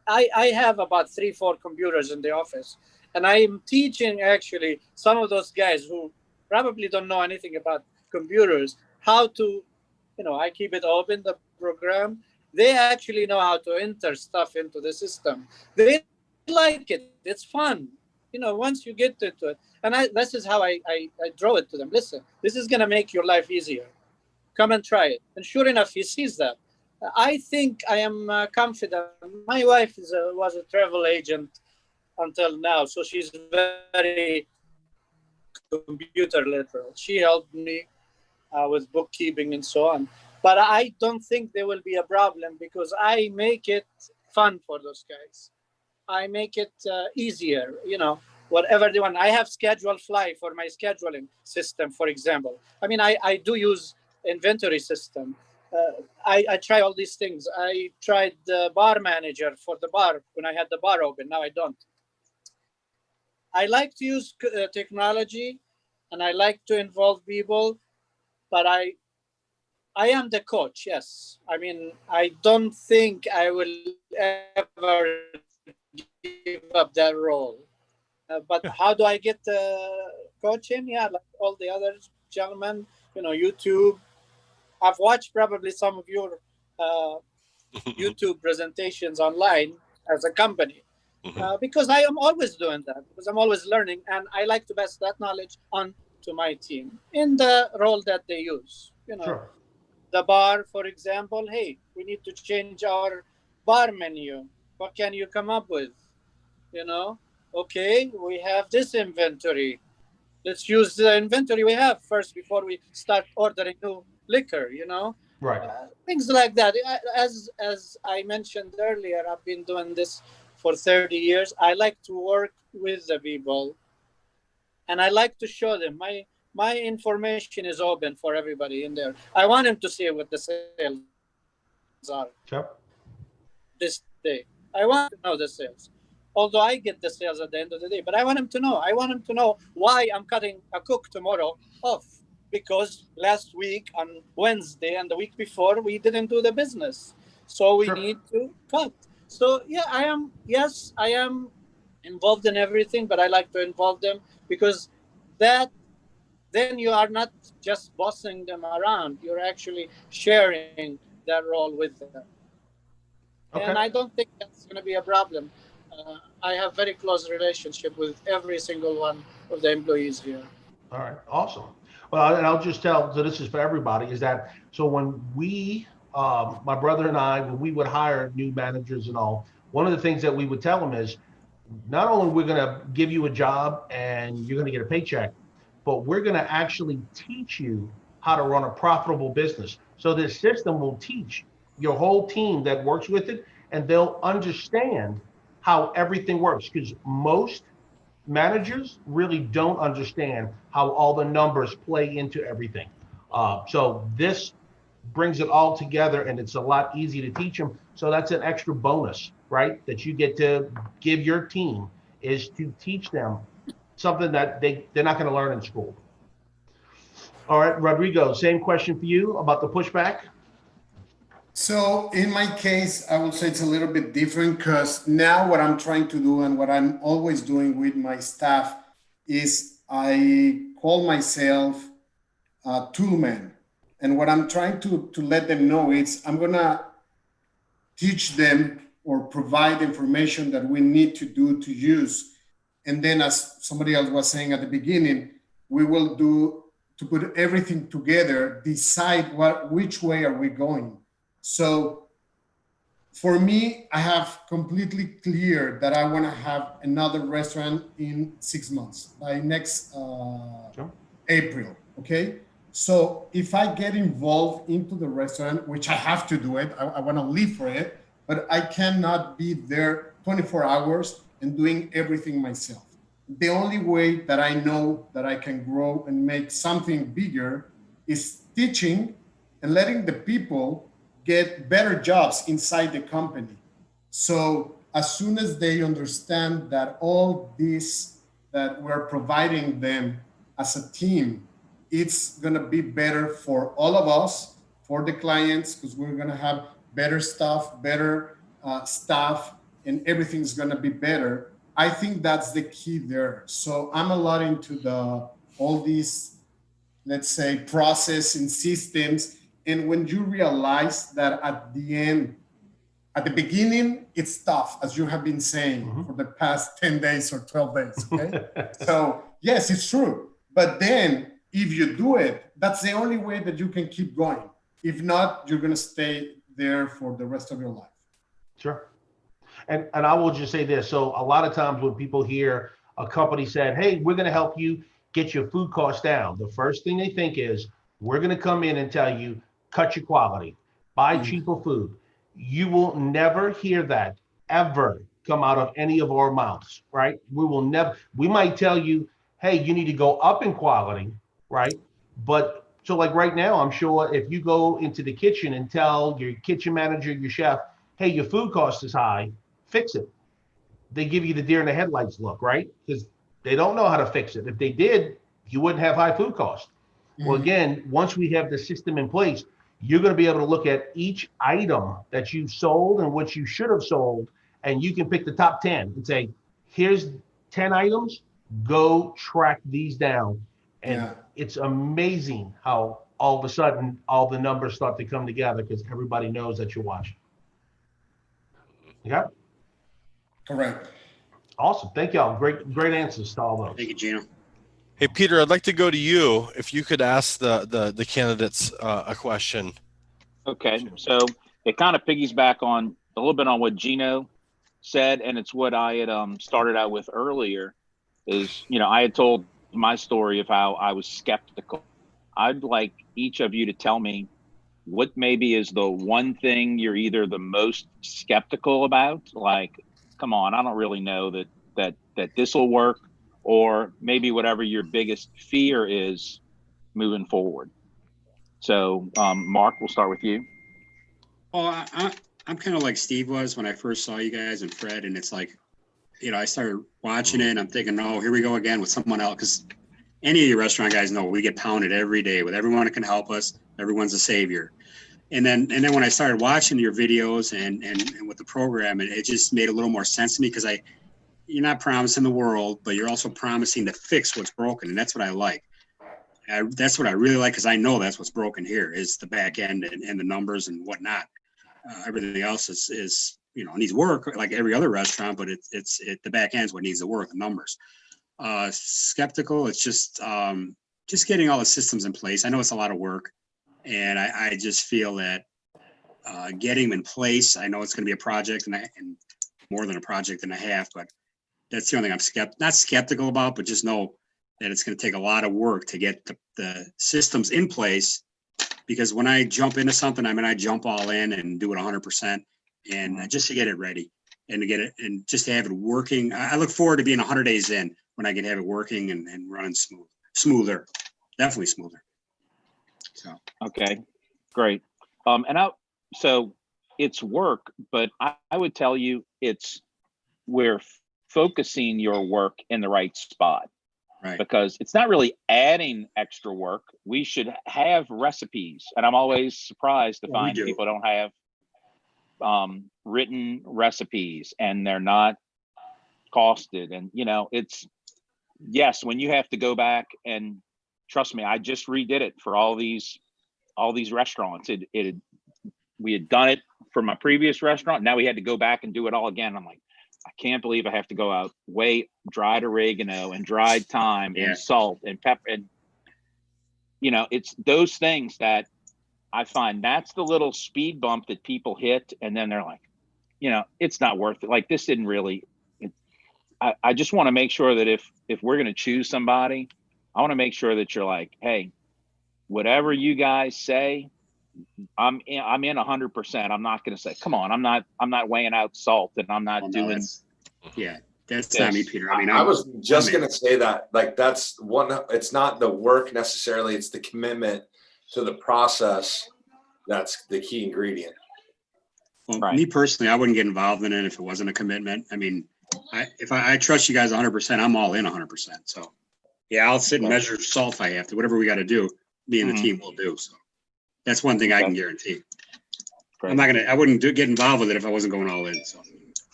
I have about 3-4 computers in the office. And I'm teaching actually some of those guys who probably don't know anything about computers how to, I keep it open, the program. They actually know how to enter stuff into the system. They like it. It's fun. once you get into it, and this is how I draw it to them. Listen, this is going to make your life easier. Come and try it. And sure enough, he sees that. I think I am confident. My wife was a travel agent until now, so she's very computer literal. She helped me with bookkeeping and so on. But I don't think there will be a problem because I make it fun for those guys. I make it easier, whatever they want. I have scheduled fly for my scheduling system, for example. I mean, I do use inventory system. I try all these things. I tried the bar manager for the bar when I had the bar open. Now I don't. I like to use technology and I like to involve people, but I am the coach, yes. I mean, I don't think I will ever give up that role. But how do I get coaching? Yeah, like all the other gentlemen, YouTube. I've watched probably some of your YouTube presentations online as a company because I am always doing that, because I'm always learning, and I like to pass that knowledge on to my team in the role that they use. Sure. The bar, for example, hey, we need to change our bar menu. What can you come up with? Okay, we have this inventory. Let's use the inventory we have first before we start ordering new liquor, Right. Things like that. As I mentioned earlier, I've been doing this for 30 years. I like to work with the people and I like to show them my information is open for everybody in there. I want them to see what the sales are this day. I want to know the sales. Although I get the sales at the end of the day, but I want them to know. I want them to know why I'm cutting a cook tomorrow off, because last week on Wednesday and the week before we didn't do the business, so we need to cut. So yeah, I am involved in everything, but I like to involve them because then you are not just bossing them around. You're actually sharing that role with them. Okay. And I don't think that's going to be a problem. I have very close relationship with every single one of the employees here. All right, awesome. Well, and I'll just tell, so this is for everybody, is that, so when we, my brother and I, when we would hire new managers and all, one of the things that we would tell them is, not only we're going to give you a job and you're going to get a paycheck, but we're going to actually teach you how to run a profitable business. So this system will teach your whole team that works with it, and they'll understand how everything works, because most managers really don't understand how all the numbers play into everything. So this brings it all together, and it's a lot easier to teach them. So that's an extra bonus, right? That you get to give your team, is to teach them something that they're not going to learn in school. All right, Rodrigo, same question for you about the pushback. So in my case, I would say it's a little bit different, because now what I'm trying to do and what I'm always doing with my staff is I call myself a toolman. And what I'm trying to let them know is I'm going to teach them or provide information that we need to do to use. And then, as somebody else was saying at the beginning, we will do to put everything together, decide which way are we going. So for me, I have completely clear that I want to have another restaurant in 6 months, by next April, okay? So if I get involved into the restaurant, which I have to do it, I want to live for it, but I cannot be there 24 hours and doing everything myself. The only way that I know that I can grow and make something bigger is teaching and letting the people get better jobs inside the company. So as soon as they understand that all this that we're providing them as a team, it's going to be better for all of us, for the clients, because we're going to have better stuff, better staff, and everything's going to be better. I think that's the key there. So I'm a lot into all these, let's say, process and systems. And when you realize that at the end, At the beginning, it's tough, as you have been saying for the past 10 days or 12 days. Okay. So yes, it's true. But then if you do it, that's the only way that you can keep going. If not, you're going to stay there for the rest of your life. Sure. And I will just say this. So a lot of times when people hear a company said, hey, we're going to help you get your food costs down, the first thing they think is, we're going to come in and tell you, cut your quality, buy cheaper food. You will never hear that ever come out of any of our mouths, right? We will never, we might tell you, hey, you need to go up in quality, right? But so like right now, I'm sure if you go into the kitchen and tell your kitchen manager, your chef, hey, your food cost is high, fix it. They give you the deer in the headlights look, right? Because they don't know how to fix it. If they did, you wouldn't have high food costs. Well, again, once we have the system in place, you're going to be able to look at each item that you sold and what you should have sold, and you can pick the top 10 and say, here's 10 items, go track these down. And it's amazing how all of a sudden all the numbers start to come together because everybody knows that you're watching. Yeah. Correct. Awesome. Thank y'all. Great answers to all those. Thank you, Gino. Hey, Peter, I'd like to go to you. If you could ask the candidates a question. Okay, so it kind of piggyback on a little bit on what Gino said, and it's what I had started out with earlier. Is, you know, I had told my story of how I was skeptical. I'd like each of you to tell me what maybe is the one thing you're either the most skeptical about, like, come on, I don't really know that this will work, or maybe whatever your biggest fear is moving forward. So, Mark, we'll start with you. Well, I'm kind of like Steve was when I first saw you guys and Fred, and it's like, you know, I started watching it and I'm thinking, oh, here we go again with someone else. Because any of you restaurant guys know we get pounded every day with everyone that can help us. Everyone's a savior. And then when I started watching your videos and with the program, it just made a little more sense to me, because you're not promising the world, but you're also promising to fix what's broken. And that's what I like. That's what I really like, because I know that's what's broken here is the back end and the numbers and whatnot. Everything else is you know, needs work like every other restaurant, but it's the back end is what needs the work, the numbers. Skeptical, it's just getting all the systems in place. I know it's a lot of work, and I just feel that getting them in place, I know it's going to be a project and more than a project and a half, but that's the only thing I'm not skeptical about, but just know that it's going to take a lot of work to get the systems in place, because when I jump into something, I mean, I jump all in and do it 100%, and just to get it ready and to get it and just to have it working. I look forward to being 100 days in when I can have it working and running smoother, definitely smoother. So. Okay, great. So it's work, but I would tell you we're focusing your work in the right spot. Right. Because it's not really adding extra work. We should have recipes. And I'm always surprised to find people don't have written recipes and they're not costed. And, you know, yes, when you have to go back and trust me, I just redid it for all these restaurants. We had done it for my previous restaurant. Now we had to go back and do it all again. I'm like, I can't believe I have to go out, weigh dried oregano and dried thyme and salt and pepper. And, you know, it's those things that I find that's the little speed bump that people hit. And then they're like, you know, it's not worth it. Like, this didn't really, I just want to make sure that if we're going to choose somebody, I want to make sure that you're like, hey, whatever you guys say, I'm in 100%. I'm not going to say, come on, I'm not weighing out salt and I'm not doing. That's not me, Peter. I mean, I was just going to say that, like, that's one, it's not the work necessarily. It's the commitment to the process. That's the key ingredient. Well, me personally, I wouldn't get involved in it if it wasn't a commitment. I mean, if I trust you guys 100%, I'm all in 100%. So yeah, I'll sit and measure salt if I have to, whatever we got to do, me and the team will do. So that's one thing I can guarantee. Great. I wouldn't get involved with it if I wasn't going all in. So,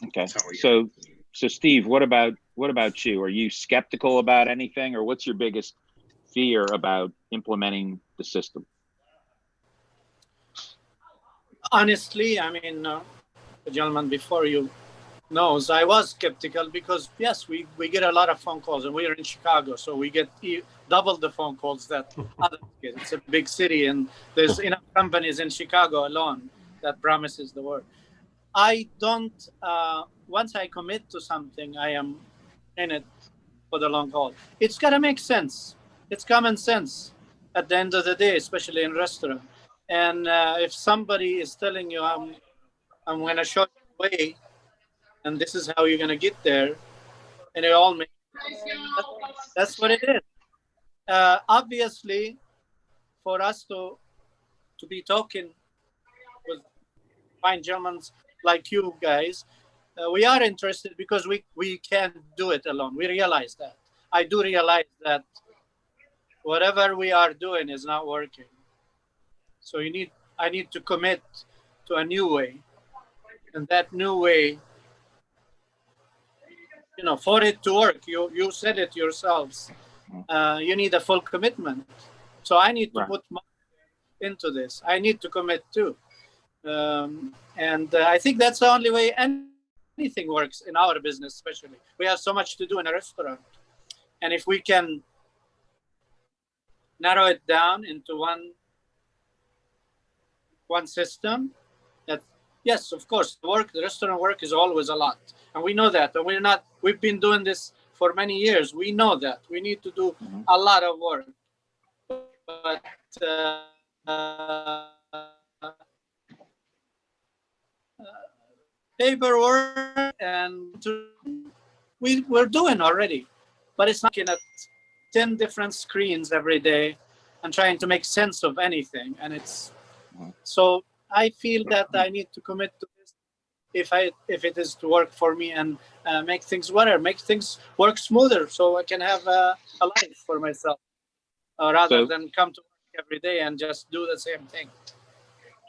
okay. So Steve, what about you? Are you skeptical about anything, or what's your biggest fear about implementing the system? Honestly, I mean, the gentleman before you knows, I was skeptical because yes, we get a lot of phone calls, and we are in Chicago, so we get double the phone calls that others get. It's a big city, and there's enough companies in Chicago alone that promises the world. I don't. Once I commit to something, I am in it for the long haul. It's gotta make sense. It's common sense at the end of the day, especially in restaurant. And if somebody is telling you, I'm going to show you the way, and this is how you're going to get there, and it all makes sense. That's what it is. Obviously, for us to be talking with fine gentlemen like you guys, we are interested because we can't do it alone. We realize that. I do realize that whatever we are doing is not working. So I need to commit to a new way. And that new way, for it to work, you said it yourselves, you need a full commitment. So I need to put money into this. I need to commit too. And I think that's the only way anything works in our business, especially. We have so much to do in a restaurant. And if we can narrow it down into one system, that yes, of course, the restaurant work is always a lot. And we know that. And we've been doing this for many years. We know that. We need to do a lot of work. But paperwork and we're doing already, but it's not looking at 10 different screens every day and trying to make sense of anything. And so I feel that I need to commit to this if it is to work for me and make things better, make things work smoother, so I can have a life for myself rather than come to work every day and just do the same thing.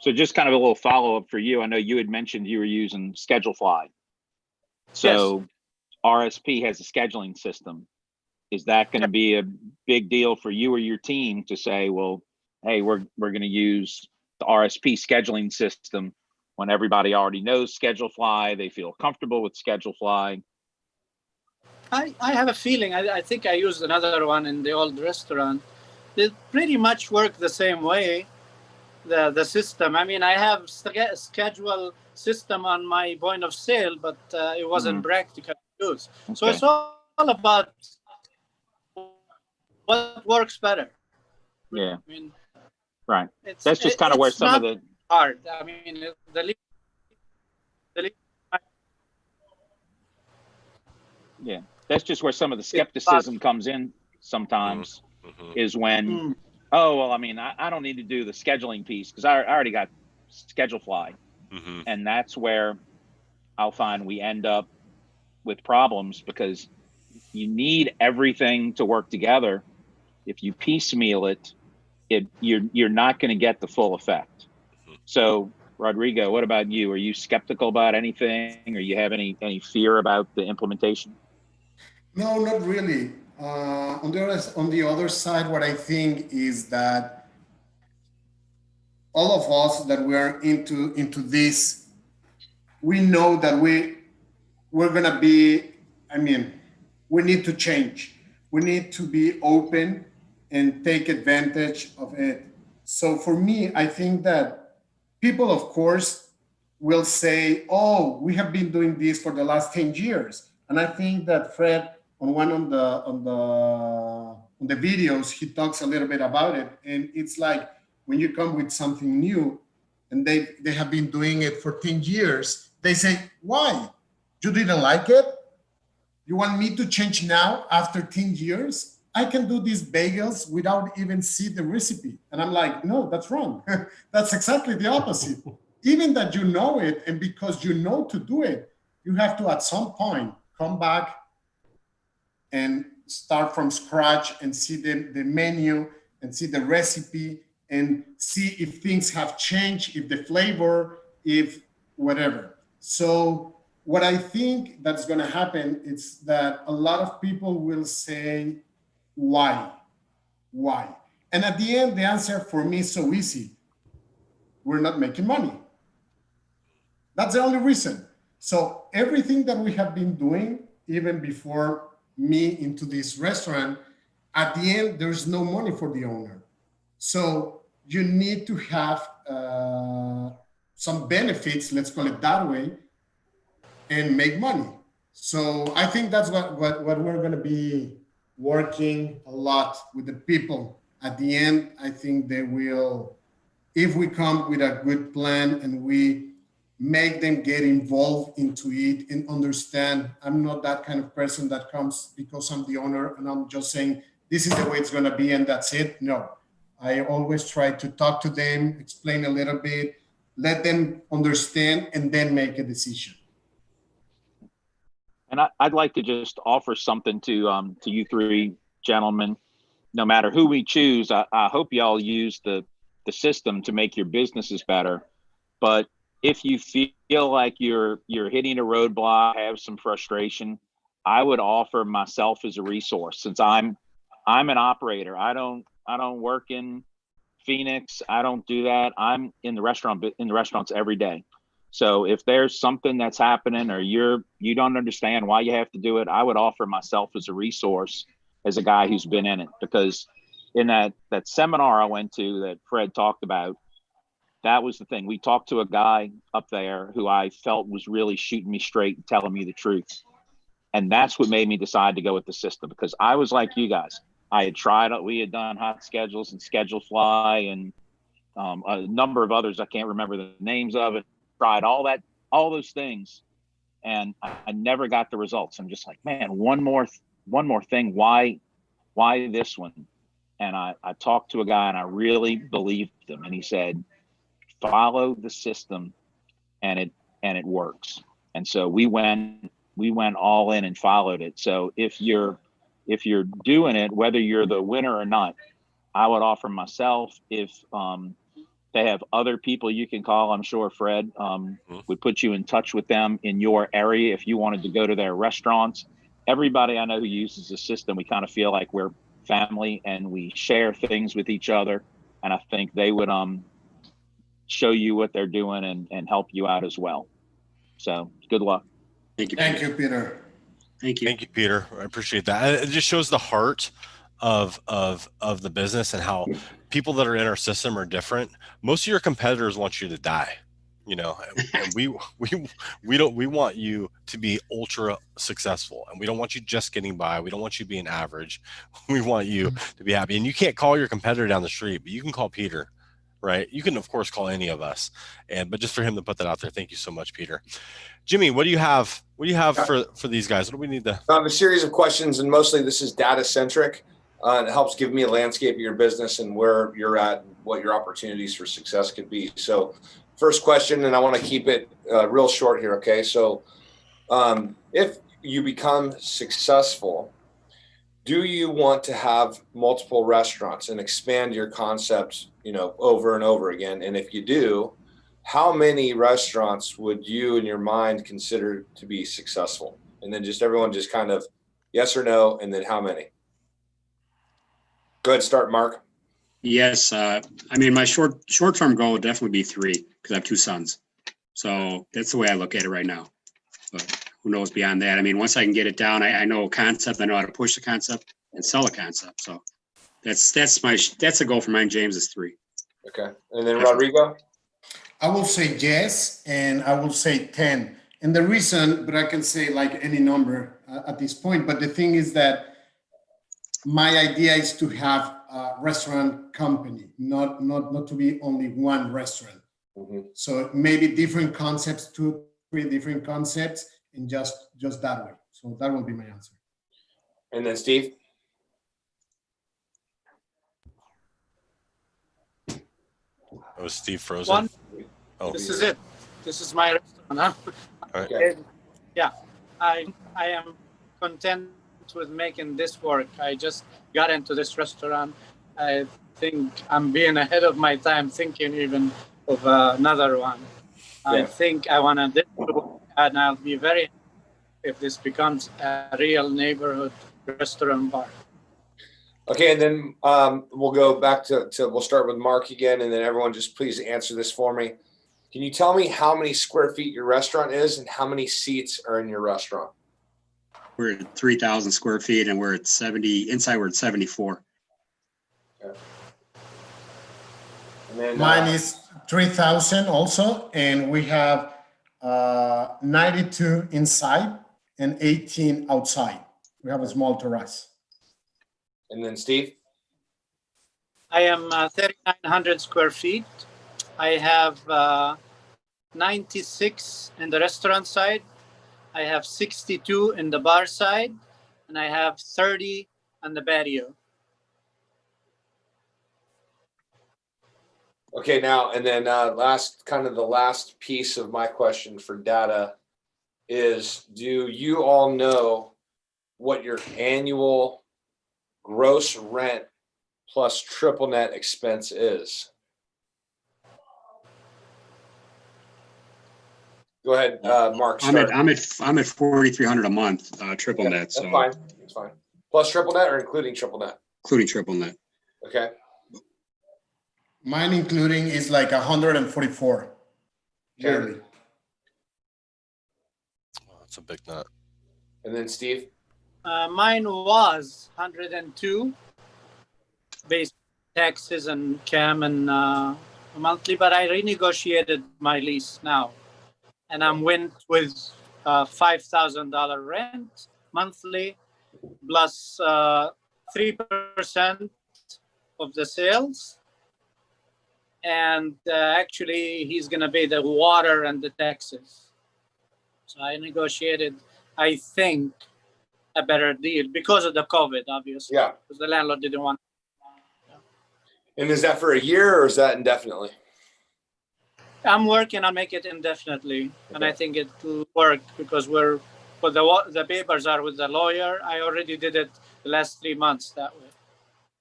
So just kind of a little follow-up for you. I know you had mentioned you were using Schedulefly. So yes. RSP has a scheduling system. Is that going to be a big deal for you or your team to say, well, hey, we're going to use the RSP scheduling system when everybody already knows Schedulefly, they feel comfortable with Schedulefly? I have a feeling, I think I used another one in the old restaurant. They pretty much work the same way. The system. I mean, I have a schedule system on my point of sale, but it wasn't practical to use. Okay. So it's all about what works better. Yeah. I mean, right. That's just kind of where some of the hard. I mean, yeah. That's just where some of the skepticism comes in sometimes. Is when. Oh, well, I mean, I don't need to do the scheduling piece because I already got Schedulefly. And that's where I'll find we end up with problems because you need everything to work together. If you piecemeal it, you're not going to get the full effect. So, Rodrigo, what about you? Are you skeptical about anything, or you have any fear about the implementation? No, not really. On the other side, what I think is that all of us that we are into this, we know that we're gonna be. I mean, we need to change. We need to be open and take advantage of it. So for me, I think that people, of course, will say, "Oh, we have been doing this for the last 10 years," and I think that Fred. On one on the videos, he talks a little bit about it, and it's like when you come with something new, and they have been doing it for 10 years. They say, "Why? You didn't like it? You want me to change now after 10 years? I can do these bagels without even see the recipe." And I'm like, "No, that's wrong. That's exactly the opposite. Even that you know it, and because you know to do it, you have to at some point come back and start from scratch and see the menu and see the recipe and see if things have changed, if the flavor, if whatever." So what I think that's going to happen is that a lot of people will say, why? And at the end, the answer for me is so easy. We're not making money. That's the only reason. So everything that we have been doing, even before me into this restaurant, at the end, there's no money for the owner. So you need to have some benefits, let's call it that way, and make money. So I think that's what we're going to be working a lot with the people. At the end, I think they will, if we come with a good plan and we make them get involved into it and understand. I'm not that kind of person that comes because I'm the owner and I'm just saying, this is the way it's going to be and that's it. No, I always try to talk to them, explain a little bit, let them understand, and then make a decision. And I'd like to just offer something to you three gentlemen. No matter who we choose, I hope y'all use the system to make your businesses better. But if you feel like you're hitting a roadblock, have some frustration, I would offer myself as a resource. Since I'm an operator, I don't work in Phoenix. I don't do that. I'm in the restaurants every day. So if there's something that's happening or you don't understand why you have to do it, I would offer myself as a resource as a guy who's been in it. Because in that seminar I went to that Fred talked about, that was the thing. We talked to a guy up there who I felt was really shooting me straight and telling me the truth. And that's what made me decide to go with the system, because I was like you guys. I had tried, we had done Hot Schedules and Schedule Fly and a number of others. I can't remember the names of it. Tried all those things. And I never got the results. I'm just like, man, one more thing. Why this one? And I talked to a guy and I really believed him. And he said, follow the system and it works. And so we went all in and followed it. So if you're doing it, whether you're the winner or not, I would offer myself, if they have other people you can call, I'm sure Fred would put you in touch with them in your area if you wanted to go to their restaurants. Everybody I know who uses the system, we kind of feel like we're family and we share things with each other. And I think they would show you what they're doing and help you out as well. So good luck. Thank you. Thank you, Peter. Thank you. Thank you, Peter. I appreciate that. It just shows the heart of the business and how people that are in our system are different. Most of your competitors want you to die, and we want you to be ultra successful, and we don't want you just getting by. We don't want you being average. We want you to be happy. And you can't call your competitor down the street, but you can call Peter, right? You can of course call any of us, but just for him to put that out there, thank you so much, Peter. Jimmy, what do you have? What do you have for these guys? What do we need to? I have a series of questions, and mostly this is data centric. It helps give me a landscape of your business and where you're at, and what your opportunities for success could be. So, first question, and I want to keep it real short here. Okay, so if you become successful, do you want to have multiple restaurants and expand your concept, over and over again? And if you do, how many restaurants would you in your mind consider to be successful? And then everyone just kind of yes or no, and then how many? Go ahead, start, Mark. Yes. My short-term goal would definitely be 3, because I have 2 sons. So that's the way I look at it right now. But who knows beyond that? Once I can get it down, I know a concept, I know how to push the concept and sell a concept. So that's a goal for mine, James, is 3. Okay. And then Rodrigo? I will say yes, and I will say 10. And the reason, but I can say like any number at this point, but the thing is that my idea is to have a restaurant company, not to be only one restaurant. Mm-hmm. So maybe different concepts, 2, 3 different concepts, and just that way. So that will be my answer. And then Steve? Oh, Steve frozen? Oh. This is it. This is my restaurant. Huh? Okay. Yeah, I am content with making this work. I just got into this restaurant. I think I'm being ahead of my time, thinking even of another one. Yeah. I think I want to do, and I'll be very happy if this becomes a real neighborhood restaurant bar. Okay, and then we'll go back to we'll start with Mark again, and then everyone just please answer this for me. Can you tell me how many square feet your restaurant is and how many seats are in your restaurant? We're at 3,000 square feet and we're at 70, inside we're at 74. Okay. And then, Mine is 3,000 also, and we have 92 inside and 18 outside. We have a small terrace. and then Steve? I am 3,900 square feet. I have 96 in the restaurant side. I have 62 in the bar side, and I have 30 on the patio. Okay, now, and then the last piece of my question for data is, do you all know what your annual gross rent plus triple net expense is? Go ahead, Mark. I'm Start. at 4,300 a month, triple Yeah, net. that's So fine. That's fine. Plus triple net or including triple net? including triple net. Okay. Mine including is like 144 yearly. Oh, that's a big nut. And then Steve? Mine was 102, based on taxes and CAM and monthly, but I renegotiated my lease now, and I'm went with $5,000 rent monthly plus 3% of the sales. And actually, he's going to pay the water and the taxes. So I negotiated, I think, a better deal because of the COVID, obviously. Yeah. Because the landlord didn't want. And is that for a year or is that indefinitely? I'm working on make it indefinitely, and I think it will work because we're, but the papers are with the lawyer. I already did it the last 3 months that way.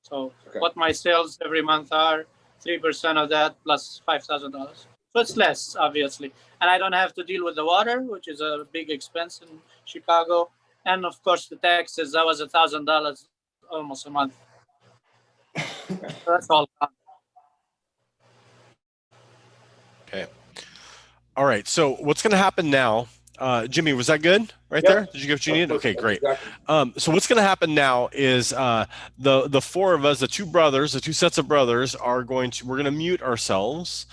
So what my sales every month are, 3% of that plus $5,000. So it's less, obviously. And I don't have to deal with the water, which is a big expense in Chicago. And of course, the taxes, that was $1,000 almost a month. So that's all. Okay. All right. So what's going to happen now? Jimmy, was that good right Yep. there? Did you get what you needed? Okay, great. Exactly. So what's going to happen now is the four of us, the two sets of brothers, we're going to mute ourselves,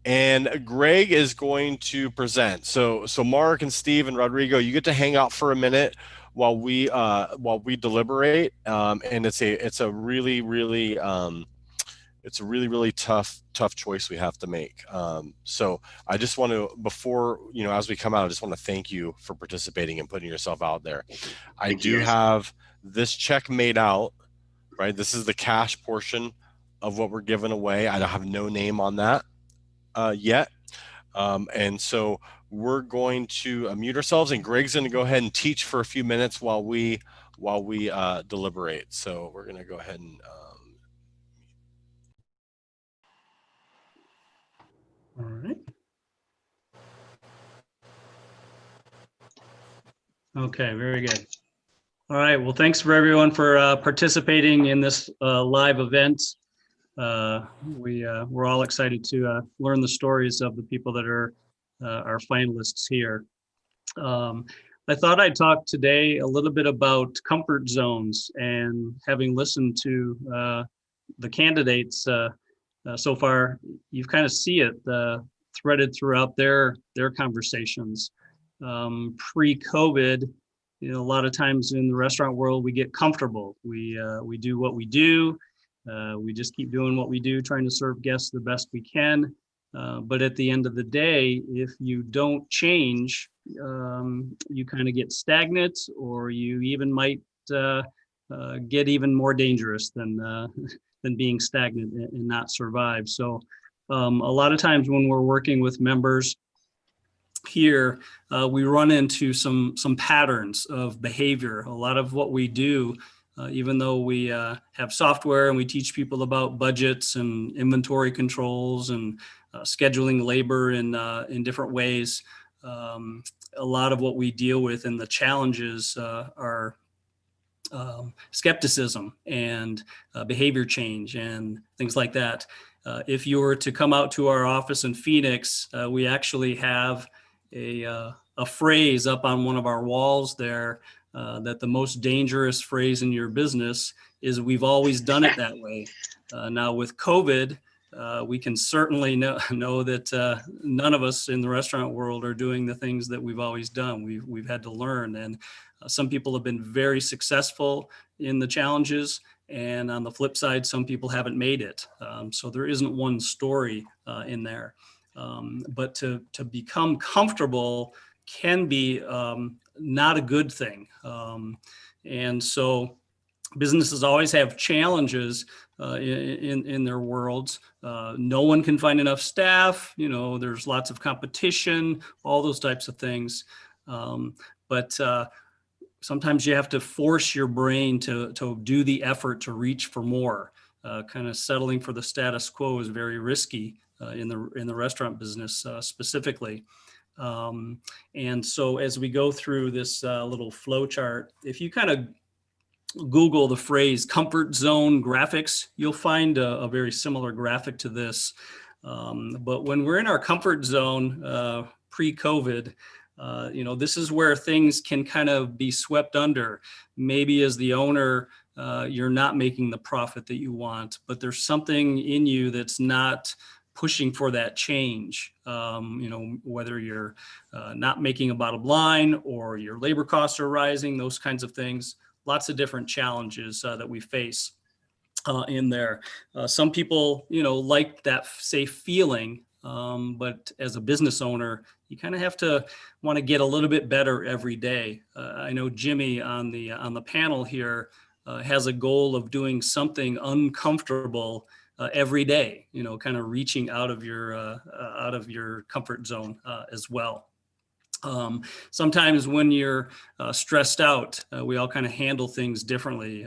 and Greg is going to present. So Mark and Steve and Rodrigo, you get to hang out for a minute while we deliberate. And it's a really tough choice we have to make. So I just want to, before, as we come out, I just want to thank you for participating and putting yourself out there. I do have this check made out, right? This is the cash portion of what we're giving away. I don't have no name on that yet. And so we're going to mute ourselves, and Greg's going to go ahead and teach for a few minutes while we deliberate. So we're going to go ahead and all right. Okay, very good. All right, well, thanks for everyone for participating in this live event. We're all excited to learn the stories of the people that are our finalists here. I thought I'd talk today a little bit about comfort zones, and having listened to the candidates so far, you kind of see it threaded throughout their conversations. Pre-COVID, a lot of times in the restaurant world, we get comfortable. We do what we do. We just keep doing what we do, trying to serve guests the best we can. But at the end of the day, if you don't change, you kind of get stagnant, or you even might get even more dangerous than being stagnant and not survive. So a lot of times when we're working with members here, we run into some patterns of behavior. A lot of what we do, even though we have software and we teach people about budgets and inventory controls and scheduling labor in different ways, a lot of what we deal with and the challenges are skepticism and behavior change and things like that. If you were to come out to our office in Phoenix, we actually have a phrase up on one of our walls there that the most dangerous phrase in your business is "we've always done it that way." Now with COVID, we can certainly know that none of us in the restaurant world are doing the things that we've always done. We've had to learn, and some people have been very successful in the challenges, and on the flip side, some people haven't made it. So there isn't one story in there. But to become comfortable can be not a good thing. And so businesses always have challenges in their worlds. No one can find enough staff. There's lots of competition, all those types of things. But sometimes you have to force your brain to do the effort to reach for more. Kind of settling for the status quo is very risky in the restaurant business specifically. And so as we go through this little flow chart, if you kind of Google the phrase comfort zone graphics, you'll find a very similar graphic to this. But when we're in our comfort zone pre-COVID, this is where things can kind of be swept under. Maybe as the owner, you're not making the profit that you want, but there's something in you that's not pushing for that change. Whether you're not making a bottom line or your labor costs are rising, those kinds of things. Lots of different challenges that we face in there. Some people, like that safe feeling, but as a business owner, you kind of have to want to get a little bit better every day. I know Jimmy on the panel here has a goal of doing something uncomfortable every day. Kind of reaching out of your comfort zone as well. Sometimes when you're stressed out, we all kind of handle things differently.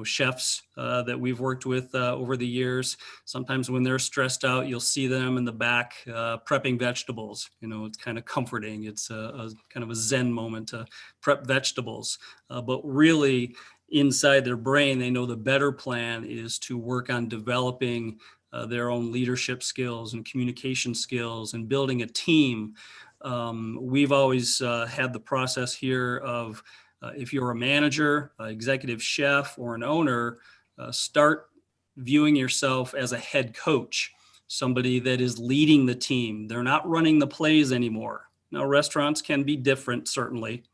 Chefs that we've worked with over the years, sometimes when they're stressed out, you'll see them in the back prepping vegetables. It's kind of comforting. It's a kind of a Zen moment to prep vegetables. But really inside their brain, they know the better plan is to work on developing their own leadership skills and communication skills and building a team. We've always had the process here of if you're a manager, executive chef, or an owner, start viewing yourself as a head coach, somebody that is leading the team. They're not running the plays anymore. Now, restaurants can be different, certainly,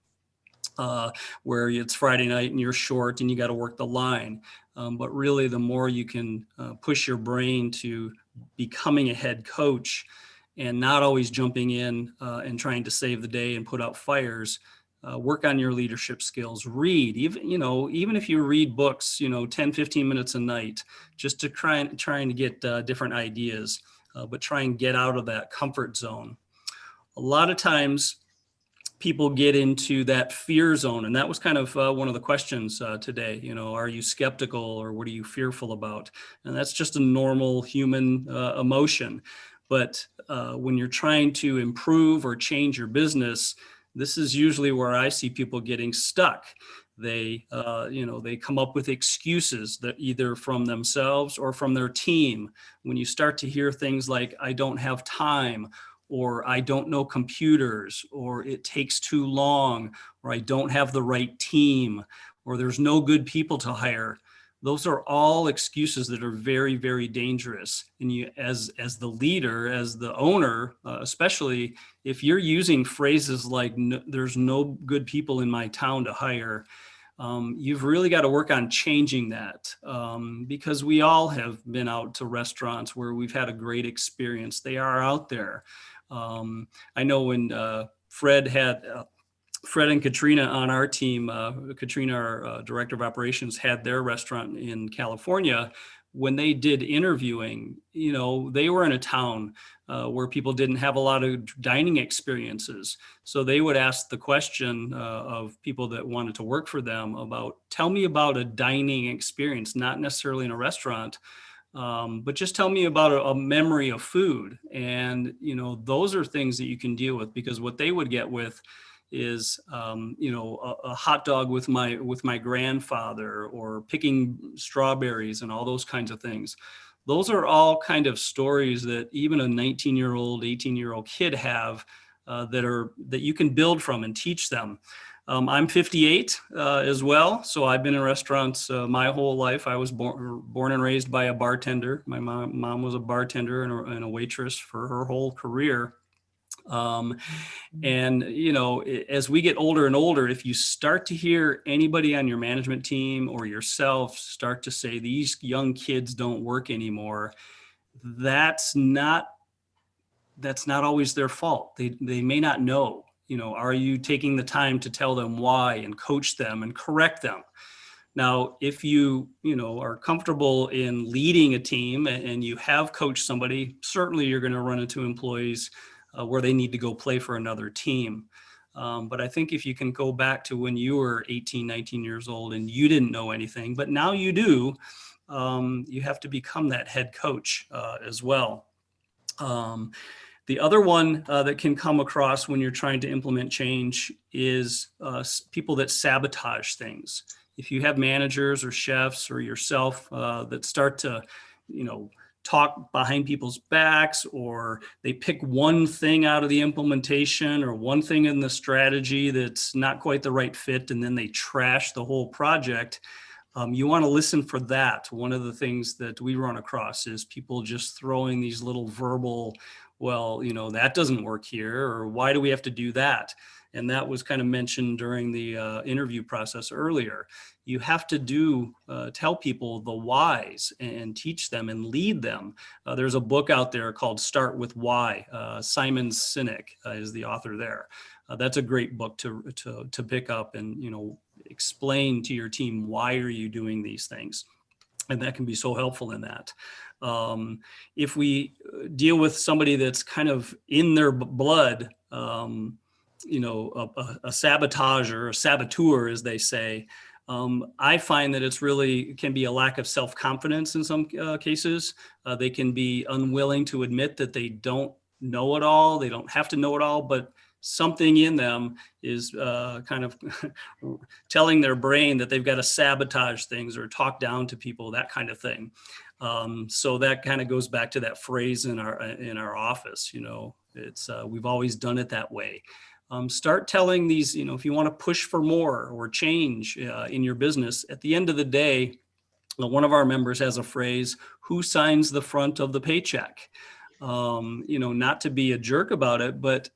where it's Friday night and you're short and you got to work the line. But really, the more you can push your brain to becoming a head coach, and not always jumping in and trying to save the day and put out fires, work on your leadership skills, read, even if you read books, 10, 15 minutes a night, just to trying to get different ideas, but try and get out of that comfort zone. A lot of times people get into that fear zone. And that was kind of one of the questions today, are you skeptical or what are you fearful about? And that's just a normal human emotion. But when you're trying to improve or change your business, this is usually where I see people getting stuck. They come up with excuses that either from themselves or from their team. When you start to hear things like, I don't have time, or I don't know computers, or it takes too long, or I don't have the right team, or there's no good people to hire. Those are all excuses that are very, very dangerous. And you, as the leader, as the owner, especially if you're using phrases like "there's no good people in my town to hire," you've really got to work on changing that, because we all have been out to restaurants where we've had a great experience. They are out there. I know when Fred and Katrina on our team, Katrina, our director of operations, had their restaurant in California. When they did interviewing, they were in a town where people didn't have a lot of dining experiences. So they would ask the question of people that wanted to work for them about, tell me about a dining experience, not necessarily in a restaurant, but just tell me about a memory of food. And, those are things that you can deal with, because what they would get with is, a hot dog with my grandfather, or picking strawberries and all those kinds of things. Those are all kind of stories that even a 19-year-old, 18-year-old kid have that you can build from and teach them. I'm 58 as well, so I've been in restaurants my whole life. I was born and raised by a bartender. My mom was a bartender and a waitress for her whole career. And, as we get older and older, if you start to hear anybody on your management team or yourself start to say these young kids don't work anymore, that's not always their fault. They may not know. Are you taking the time to tell them why and coach them and correct them? Now, if you are comfortable in leading a team and you have coached somebody, certainly you're going to run into employees where they need to go play for another team. But I think if you can go back to when you were 18, 19 years old and you didn't know anything, but now you do, you have to become that head coach as well. The other one that can come across when you're trying to implement change is people that sabotage things. If you have managers or chefs or yourself that start to, talk behind people's backs, or they pick one thing out of the implementation or one thing in the strategy that's not quite the right fit, and then they trash the whole project, you want to listen for that. One of the things that we run across is people just throwing these little verbal, well, that doesn't work here, or why do we have to do that? And that was kind of mentioned during the interview process earlier. You have to tell people the whys and teach them and lead them. There's a book out there called Start with Why. Simon Sinek is the author there. That's a great book to pick up and, explain to your team, why are you doing these things? And that can be so helpful in that. If we deal with somebody that's kind of in their blood, a sabotager, a saboteur, as they say, I find that can be a lack of self-confidence in some cases. They can be unwilling to admit that they don't know it all. They don't have to know it all, but something in them is kind of telling their brain that they've got to sabotage things or talk down to people, that kind of thing. So that kind of goes back to that phrase in our office. It's we've always done it that way. Start telling these, if you want to push for more or change in your business, at the end of the day, one of our members has a phrase, who signs the front of the paycheck? Not to be a jerk about it, but,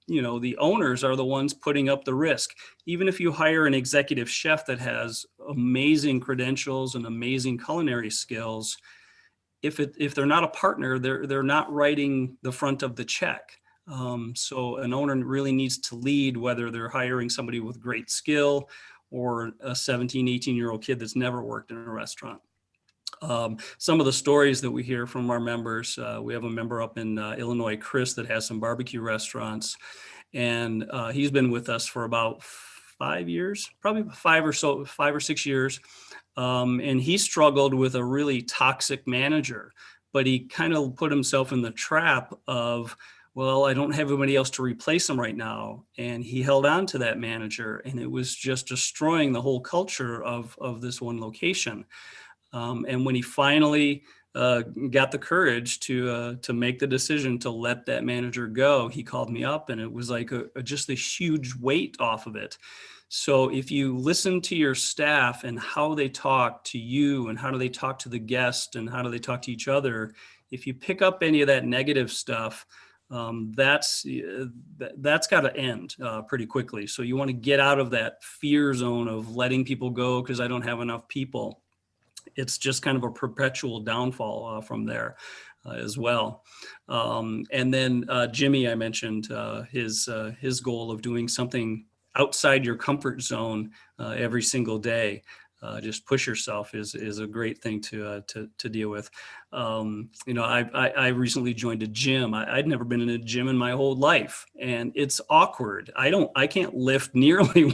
the owners are the ones putting up the risk. Even if you hire an executive chef that has amazing credentials and amazing culinary skills, if they're not a partner, they're not writing the front of the check. So an owner really needs to lead, whether they're hiring somebody with great skill or a 17, 18-year-old kid that's never worked in a restaurant. Some of the stories that we hear from our members, we have a member up in Illinois, Chris, that has some barbecue restaurants, and he's been with us for about 5 years, probably 5 or 6 years. And he struggled with a really toxic manager, but he kind of put himself in the trap of, well, I don't have anybody else to replace him right now. And he held on to that manager, and it was just destroying the whole culture of this one location. And when he finally got the courage to make the decision to let that manager go, he called me up, and it was like just a huge weight off of it. So if you listen to your staff and how they talk to you, and how do they talk to the guest, and how do they talk to each other, if you pick up any of that negative stuff, that's got to end pretty quickly. So you want to get out of that fear zone of letting people go because I don't have enough people. It's just kind of a perpetual downfall from there as well. And then Jimmy, I mentioned his goal of doing something outside your comfort zone every single day. Just push yourself is a great thing to deal with. I recently joined a gym. I'd never been in a gym in my whole life, and it's awkward. I can't lift nearly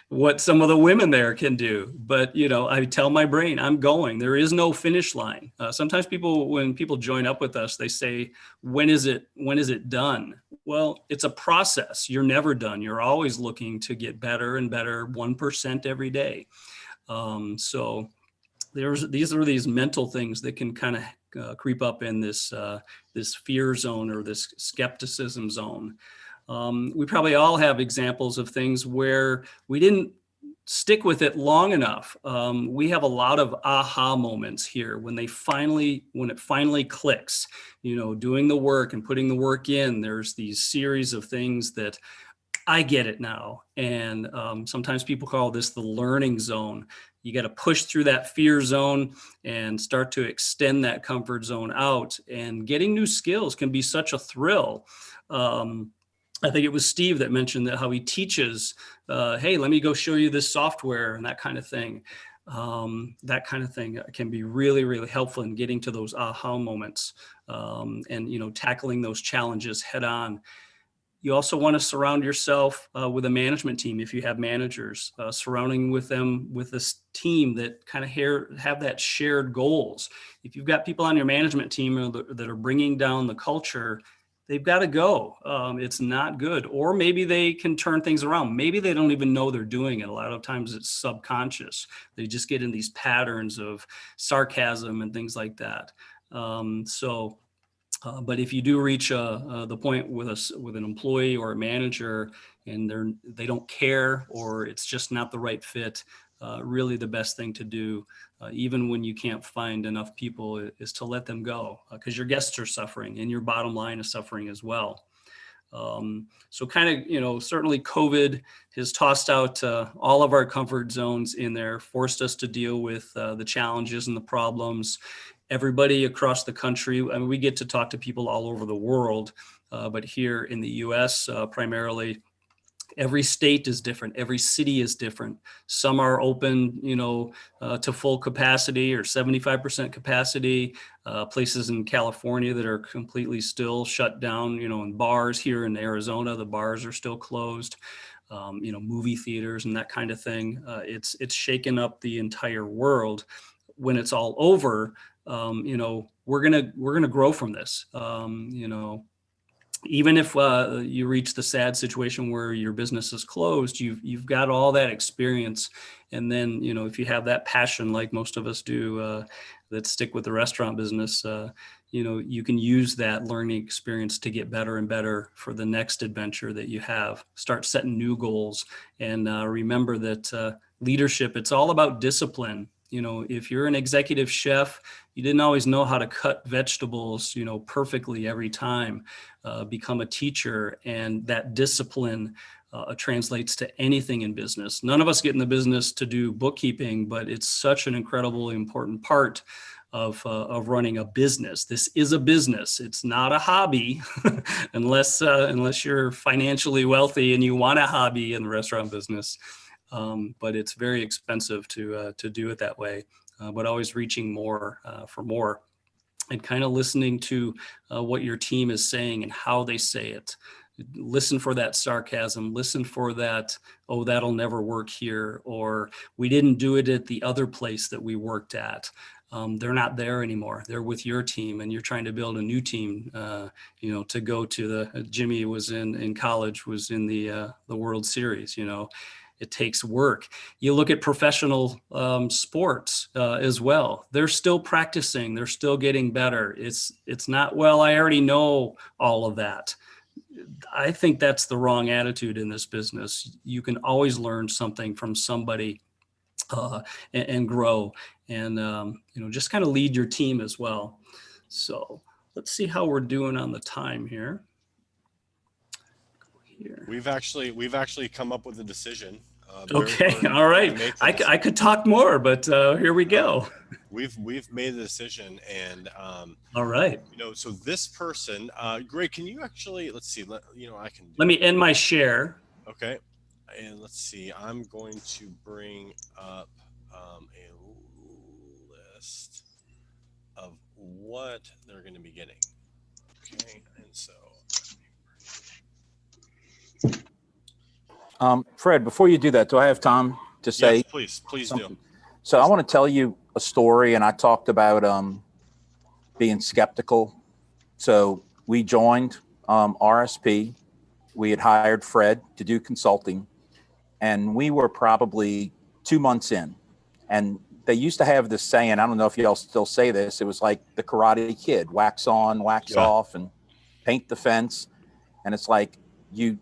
what some of the women there can do. But I tell my brain I'm going. There is no finish line. Sometimes when people join up with us, they say, when is it done? Well, it's a process. You're never done. You're always looking to get better and better, 1% every day. So these are these mental things that can kind of creep up in this fear zone or this skepticism zone. We probably all have examples of things where we didn't stick with it long enough. We have a lot of aha moments here when it finally clicks, doing the work and putting the work in. There's these series of things that I get it now. And sometimes people call this the learning zone. You got to push through that fear zone and start to extend that comfort zone out. And getting new skills can be such a thrill. I think it was Steve that mentioned that how he teaches, hey, let me go show you this software and that kind of thing. That kind of thing can be really, really helpful in getting to those aha moments and, tackling those challenges head on. You also want to surround yourself with a management team. If you have managers, surrounding with them with this team that kind of have that shared goals. If you've got people on your management team that are bringing down the culture, they've got to go. It's not good. Or maybe they can turn things around. Maybe they don't even know they're doing it. A lot of times it's subconscious. They just get in these patterns of sarcasm and things like that. But if you do reach the point with an employee or a manager and they don't care, or it's just not the right fit, really the best thing to do, even when you can't find enough people, is to let them go, because your guests are suffering and your bottom line is suffering as well. So kind of, certainly COVID has tossed out all of our comfort zones in there, forced us to deal with the challenges and the problems. Everybody across the country, I mean, we get to talk to people all over the world, but here in the US primarily, every state is different. Every city is different. Some are open, to full capacity or 75% capacity. Places in California that are completely still shut down, in bars. Here in Arizona, the bars are still closed. Movie theaters and that kind of thing. It's shaken up the entire world. When it's all over, we're gonna grow from this. Even if you reach the sad situation where your business is closed, you've got all that experience. And then, if you have that passion, like most of us do, that stick with the restaurant business, you can use that learning experience to get better and better for the next adventure that you have. Start setting new goals, and remember that leadership, it's all about discipline. If you're an executive chef, you didn't always know how to cut vegetables, perfectly every time. Become a teacher, and that discipline translates to anything in business. None of us get in the business to do bookkeeping, but it's such an incredibly important part of running a business. This is a business. It's not a hobby, unless you're financially wealthy and you want a hobby in the restaurant business. But it's very expensive to do it that way. But always reaching more for more, and kind of listening to what your team is saying and how they say it. Listen for that sarcasm. Listen for that, oh, that'll never work here, or we didn't do it at the other place that we worked at. They're not there anymore. They're with your team, and you're trying to build a new team. To go to Jimmy was in college, was in the World Series. It takes work. You look at professional sports as well. They're still practicing. They're still getting better. It's not, well, I already know all of that. I think that's the wrong attitude in this business. You can always learn something from somebody and grow, and just kind of lead your team as well. So let's see how we're doing on the time here. We've actually come up with a decision. Okay, all right. I could talk more, but here we go. We've made a decision, and all right. So this person, Greg, can you actually, let's see, I can. Let me end my share. Okay, and let's see. I'm going to bring up a list of what they're going to be getting. Okay, and so. Fred, before you do that, do I have time to say? Yes, please something? do. So I want to tell you a story, and I talked about being skeptical. So we joined RSP. We had hired Fred to do consulting, and we were probably 2 months in. And they used to have this saying, I don't know if y'all still say this, it was like the Karate Kid, wax on, wax off, and paint the fence. And it's like you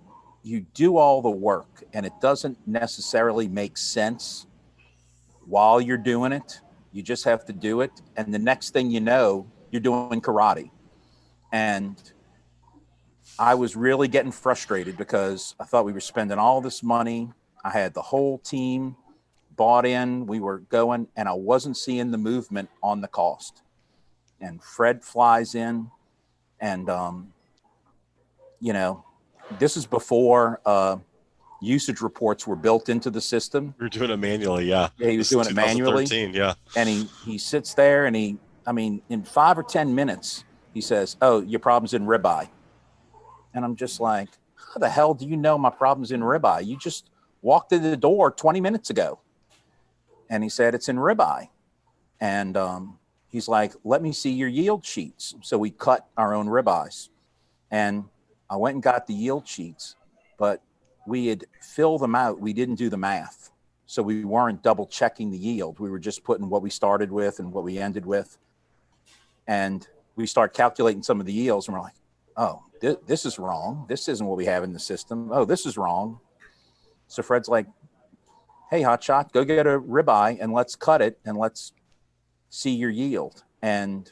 do all the work, and it doesn't necessarily make sense while you're doing it. You just have to do it. And the next thing you know, you're doing karate. And I was really getting frustrated because I thought we were spending all this money. I had the whole team bought in, we were going, and I wasn't seeing the movement on the cost. And Fred flies in, and you know, this is before usage reports were built into the system. We were doing it manually, yeah. He was doing it manually. Yeah. And he sits there, and in 5 or 10 minutes, he says, "Oh, your problem's in ribeye." And I'm just like, how the hell do you know my problem's in ribeye? You just walked in the door 20 minutes ago. And he said, it's in ribeye. And he's like, let me see your yield sheets. So we cut our own ribeyes. And I went and got the yield sheets, but we had filled them out. We didn't do the math. So we weren't double checking the yield. We were just putting what we started with and what we ended with. And we start calculating some of the yields, and we're like, oh, this is wrong. This isn't what we have in the system. Oh, this is wrong. So Fred's like, hey, hotshot, go get a ribeye and let's cut it and let's see your yield. And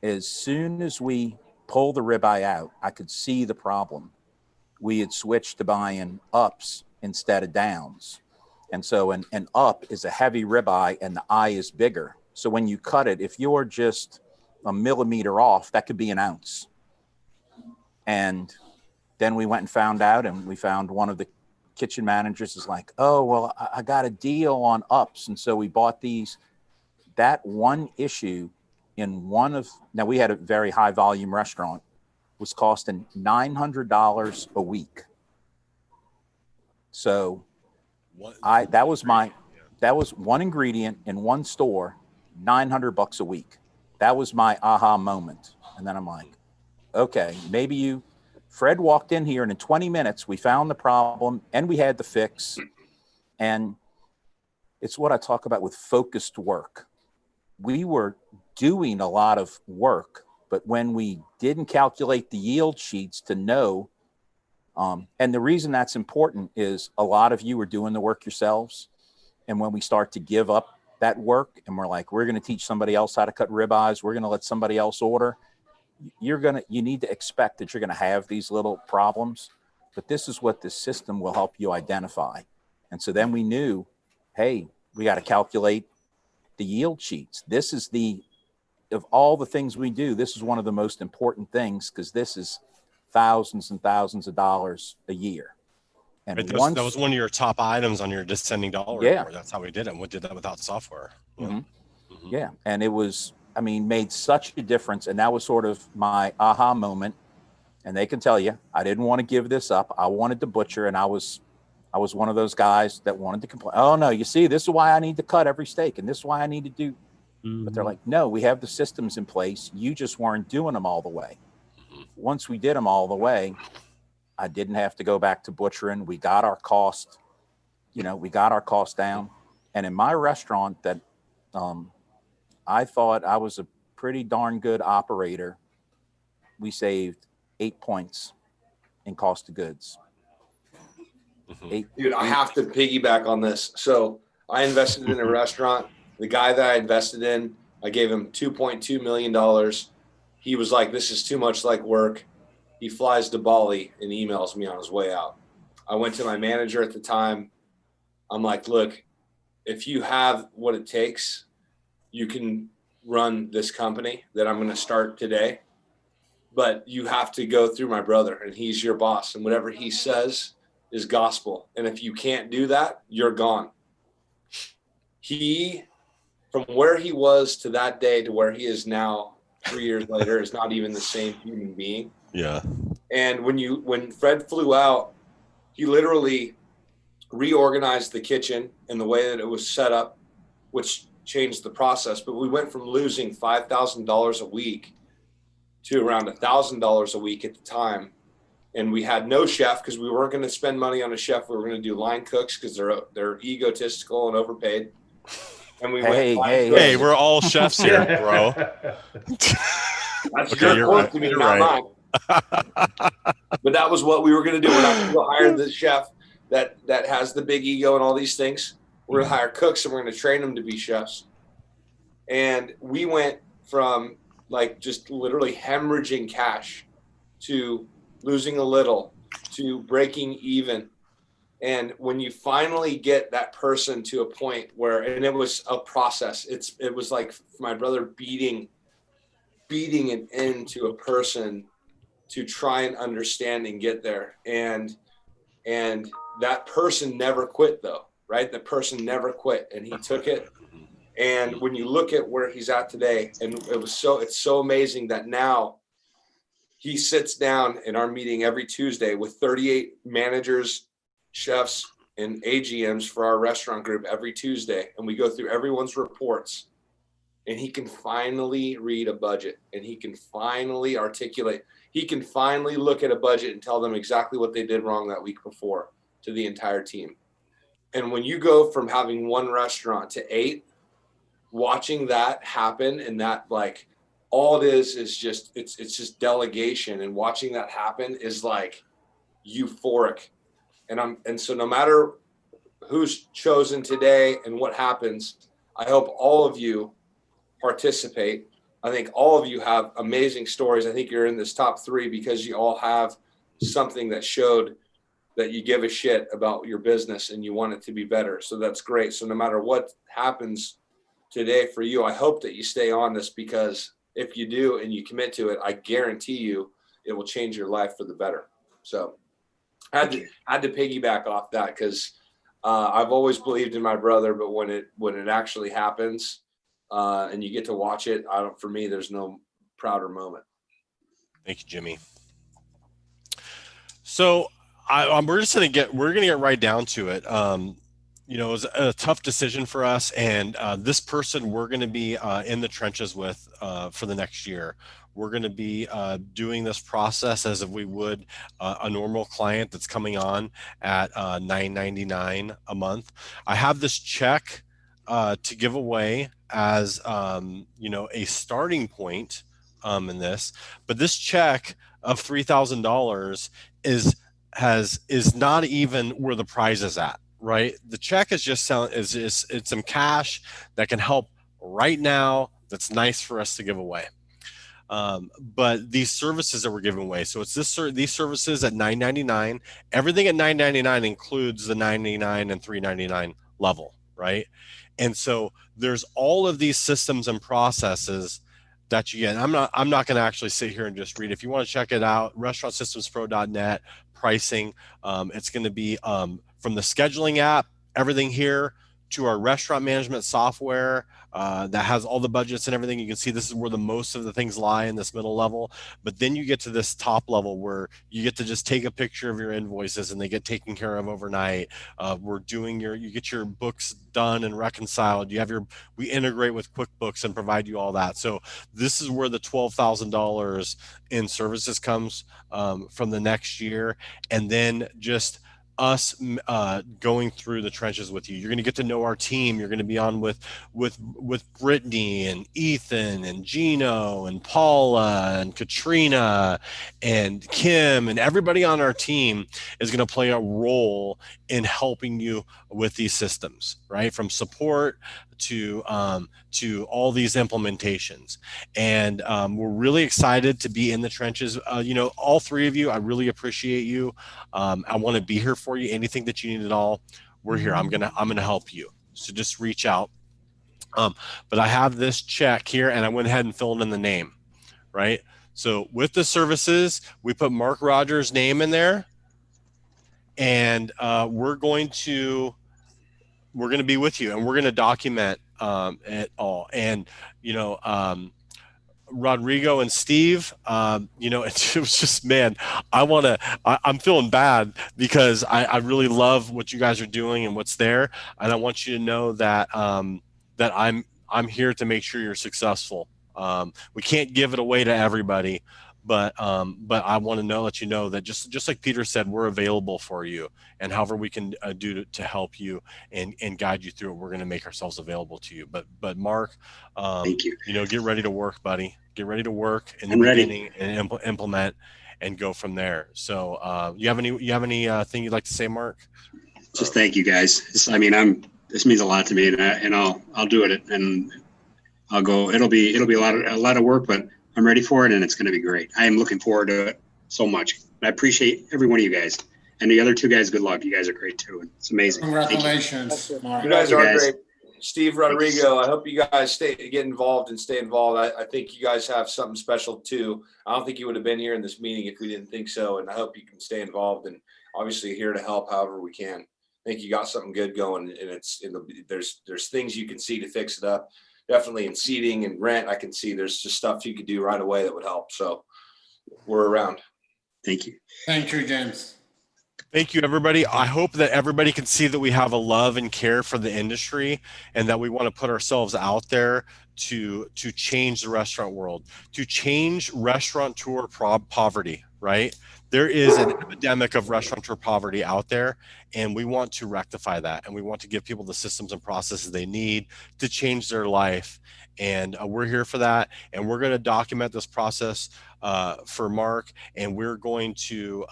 as soon as we pull the ribeye out, I could see the problem. We had switched to buying ups instead of downs. And so an up is a heavy ribeye and the eye is bigger. So when you cut it, if you're just a millimeter off, that could be an ounce. And then we went and found out, and we found one of the kitchen managers is like, oh, well, I got a deal on ups. And so we bought these. That one issue in now we had a very high volume restaurant, was costing $900 a week. So that was one ingredient in one store, $900 a week. That was my aha moment. And then I'm like, okay, Fred walked in here, and in 20 minutes, we found the problem and we had the fix. And it's what I talk about with focused work. We were doing a lot of work, but when we didn't calculate the yield sheets to know, and the reason that's important is a lot of you are doing the work yourselves. And when we start to give up that work and we're like, we're going to teach somebody else how to cut ribeyes, we're going to let somebody else order, you need to expect that you're going to have these little problems, but this is what this system will help you identify. And so then we knew, hey, we got to calculate the yield sheets. This is of all the things we do, this is one of the most important things, because this is thousands and thousands of dollars a year. And that was one of your top items on your descending dollar report. That's how we did it. And we did that without software. Mm-hmm. Mm-hmm. Yeah. And it was, made such a difference. And that was sort of my aha moment. And they can tell you, I didn't want to give this up. I wanted to butcher. And I was one of those guys that wanted to complain. Oh no, you see, this is why I need to cut every steak. And this is why I need to do. Mm-hmm. But they're like, no, we have the systems in place. You just weren't doing them all the way. Mm-hmm. Once we did them all the way, I didn't have to go back to butchering. We got our cost, down. And in my restaurant that, I thought I was a pretty darn good operator, we saved 8 points in cost of goods. Mm-hmm. Dude, I have to piggyback on this. So I invested in a restaurant. The guy that I invested in, I gave him $2.2 million. He was like, this is too much like work. He flies to Bali and emails me on his way out. I went to my manager at the time. I'm like, look, if you have what it takes, you can run this company that I'm going to start today, but you have to go through my brother, and he's your boss, and whatever he says is gospel. And if you can't do that, you're gone. He, from where he was to that day to where he is now 3 years later, is not even the same human being. Yeah. And when Fred flew out, he literally reorganized the kitchen and the way that it was set up, which changed the process. But we went from losing $5,000 a week to around $1,000 a week at the time. And we had no chef because we weren't going to spend money on a chef. We were going to do line cooks because they're egotistical and overpaid. And we hey, we're all chefs here, bro. That's Okay, your point to me, not mine. But that was what we were going to do. We're not going to go hire the chef that has the big ego and all these things. We're going to hire cooks and we're going to train them to be chefs. And we went from like just literally hemorrhaging cash to losing a little to breaking even. And when you finally get that person to a point where, and it was a process, it was like my brother beating an end to a person to try and understand and get there. And that person never quit though, right? The person never quit and he took it. And when you look at where he's at today, and it's so amazing that now he sits down in our meeting every Tuesday with 38 managers, chefs, and AGMs for our restaurant group every Tuesday. And we go through everyone's reports and he can finally read a budget and he can finally articulate. He can finally look at a budget and tell them exactly what they did wrong that week before to the entire team. And when you go from having one restaurant to 8, watching that happen, and that like all it is just it's just delegation, and watching that happen is like euphoric. And so no matter who's chosen today and what happens, I hope all of you participate. I think all of you have amazing stories. I think you're in this top 3 because you all have something that showed that you give a shit about your business and you want it to be better. So that's great. So no matter what happens today for you, I hope that you stay on this, because if you do and you commit to it, I guarantee you it will change your life for the better. So I had to piggyback off that because I've always believed in my brother, but when it actually happens and you get to watch it, for me, there's no prouder moment. Thank you, Jimmy. So we're gonna get right down to it. It was a tough decision for us, and this person we're going to be in the trenches with for the next year. We're going to be doing this process as if we would a normal client that's coming on at $9.99 a month. I have this check to give away as a starting point in this, but this check of $3,000 is not even where the prize is at. Right, the check is just it's some cash that can help right now. That's nice for us to give away. But these services that we're giving away, so it's these services at $9.99. Everything at $9.99 includes the $9.99 and $3.99 level, right? And so there's all of these systems and processes that you get. I'm not going to actually sit here and just read. If you want to check it out, restaurantsystemspro.net pricing. It's going to be from the scheduling app, everything here, to our restaurant management software that has all the budgets and everything. You can see this is where the most of the things lie in this middle level. But then you get to this top level where you get to just take a picture of your invoices and they get taken care of overnight. You get your books done and reconciled. We integrate with QuickBooks and provide you all that. So this is where the $12,000 in services comes from the next year. And then just us going through the trenches with you. You're going to get to know our team. You're going to be on with Brittany and Ethan and Gino and Paula and Katrina and Kim, and everybody on our team is going to play a role in helping you with these systems, right? From support to all these implementations. And we're really excited to be in the trenches. All 3 of you, I really appreciate you. I want to be here for you. Anything that you need at all, we're here. I'm gonna help you. So just reach out. But I have this check here, and I went ahead and filled in the name, right? So with the services, we put Mark Rogers' name in there, and we're going to be with you, and we're going to document it all. And Rodrigo and Steve, it was just, man, I'm feeling bad because I really love what you guys are doing and what's there. And I want you to know that, that I'm here to make sure you're successful. We can't give it away to everybody, but I want to let you know that just like Peter said, we're available for you, and however we can do to help you and guide you through it, we're going to make ourselves available to you. But Mark, Thank you. get ready to work, buddy. Get ready to work in the I'm ready. beginning and implement and go from there. So you have any thing you'd like to say, Mark? Just thank you guys. I mean, this means a lot to me, and I'll do it, and I'll go. It'll be a lot of work, but I'm ready for it, and it's going to be great. I am looking forward to it so much. I appreciate every one of you guys, and the other two guys. Good luck. You guys are great too, and it's amazing. Congratulations, Mark. You guys are guys. great. Steve Rodrigo, I hope you guys get involved and stay involved. I think you guys have something special too. I don't think you would have been here in this meeting if we didn't think so, and I hope you can stay involved and obviously here to help however we can. I think you got something good going, and there's things you can see to fix it up. Definitely in seating and rent, I can see there's just stuff you could do right away that would help. So we're around. Thank you. Thank you, James. Thank you, everybody. I hope that everybody can see that we have a love and care for the industry, and that we want to put ourselves out there to change the restaurant world, to change restaurateur poverty, right? There is an epidemic of restaurateur poverty out there, and we want to rectify that, and we want to give people the systems and processes they need to change their life. And we're here for that, and we're going to document this process for Mark, and we're going to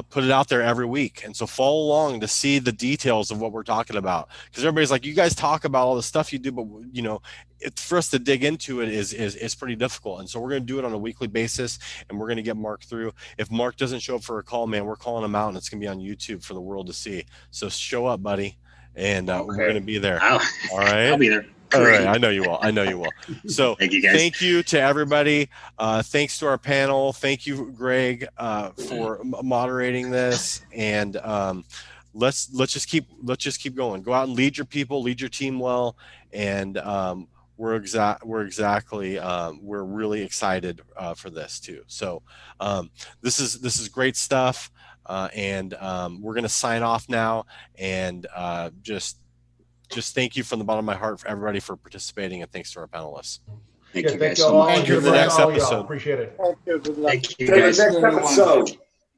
put it out there every week. And so follow along to see the details of what we're talking about, because everybody's like, you guys talk about all the stuff you do, but for us to dig into it is pretty difficult. And so we're going to do it on a weekly basis, and we're going to get Mark through. If Mark doesn't show up for a call, man, we're calling him out, and it's going to be on YouTube for the world to see. So show up, buddy, and we're going to be there. Wow. All right. I'll be there. All Great. right, I know you will. So Thank you, guys. Thank you to everybody. Thanks to our panel. Thank you, Greg, for moderating this. And let's just keep going. Go out and lead your people, lead your team well. And we're really excited for this too. So this is great stuff. And we're gonna sign off now, and just thank you from the bottom of my heart for everybody for participating, and thanks to our panelists. Thank you guys Thank you so all. much. Thank you for the next all y'all. episode. Appreciate it. Thank you. Good luck. Thank you Till the guys. next episode.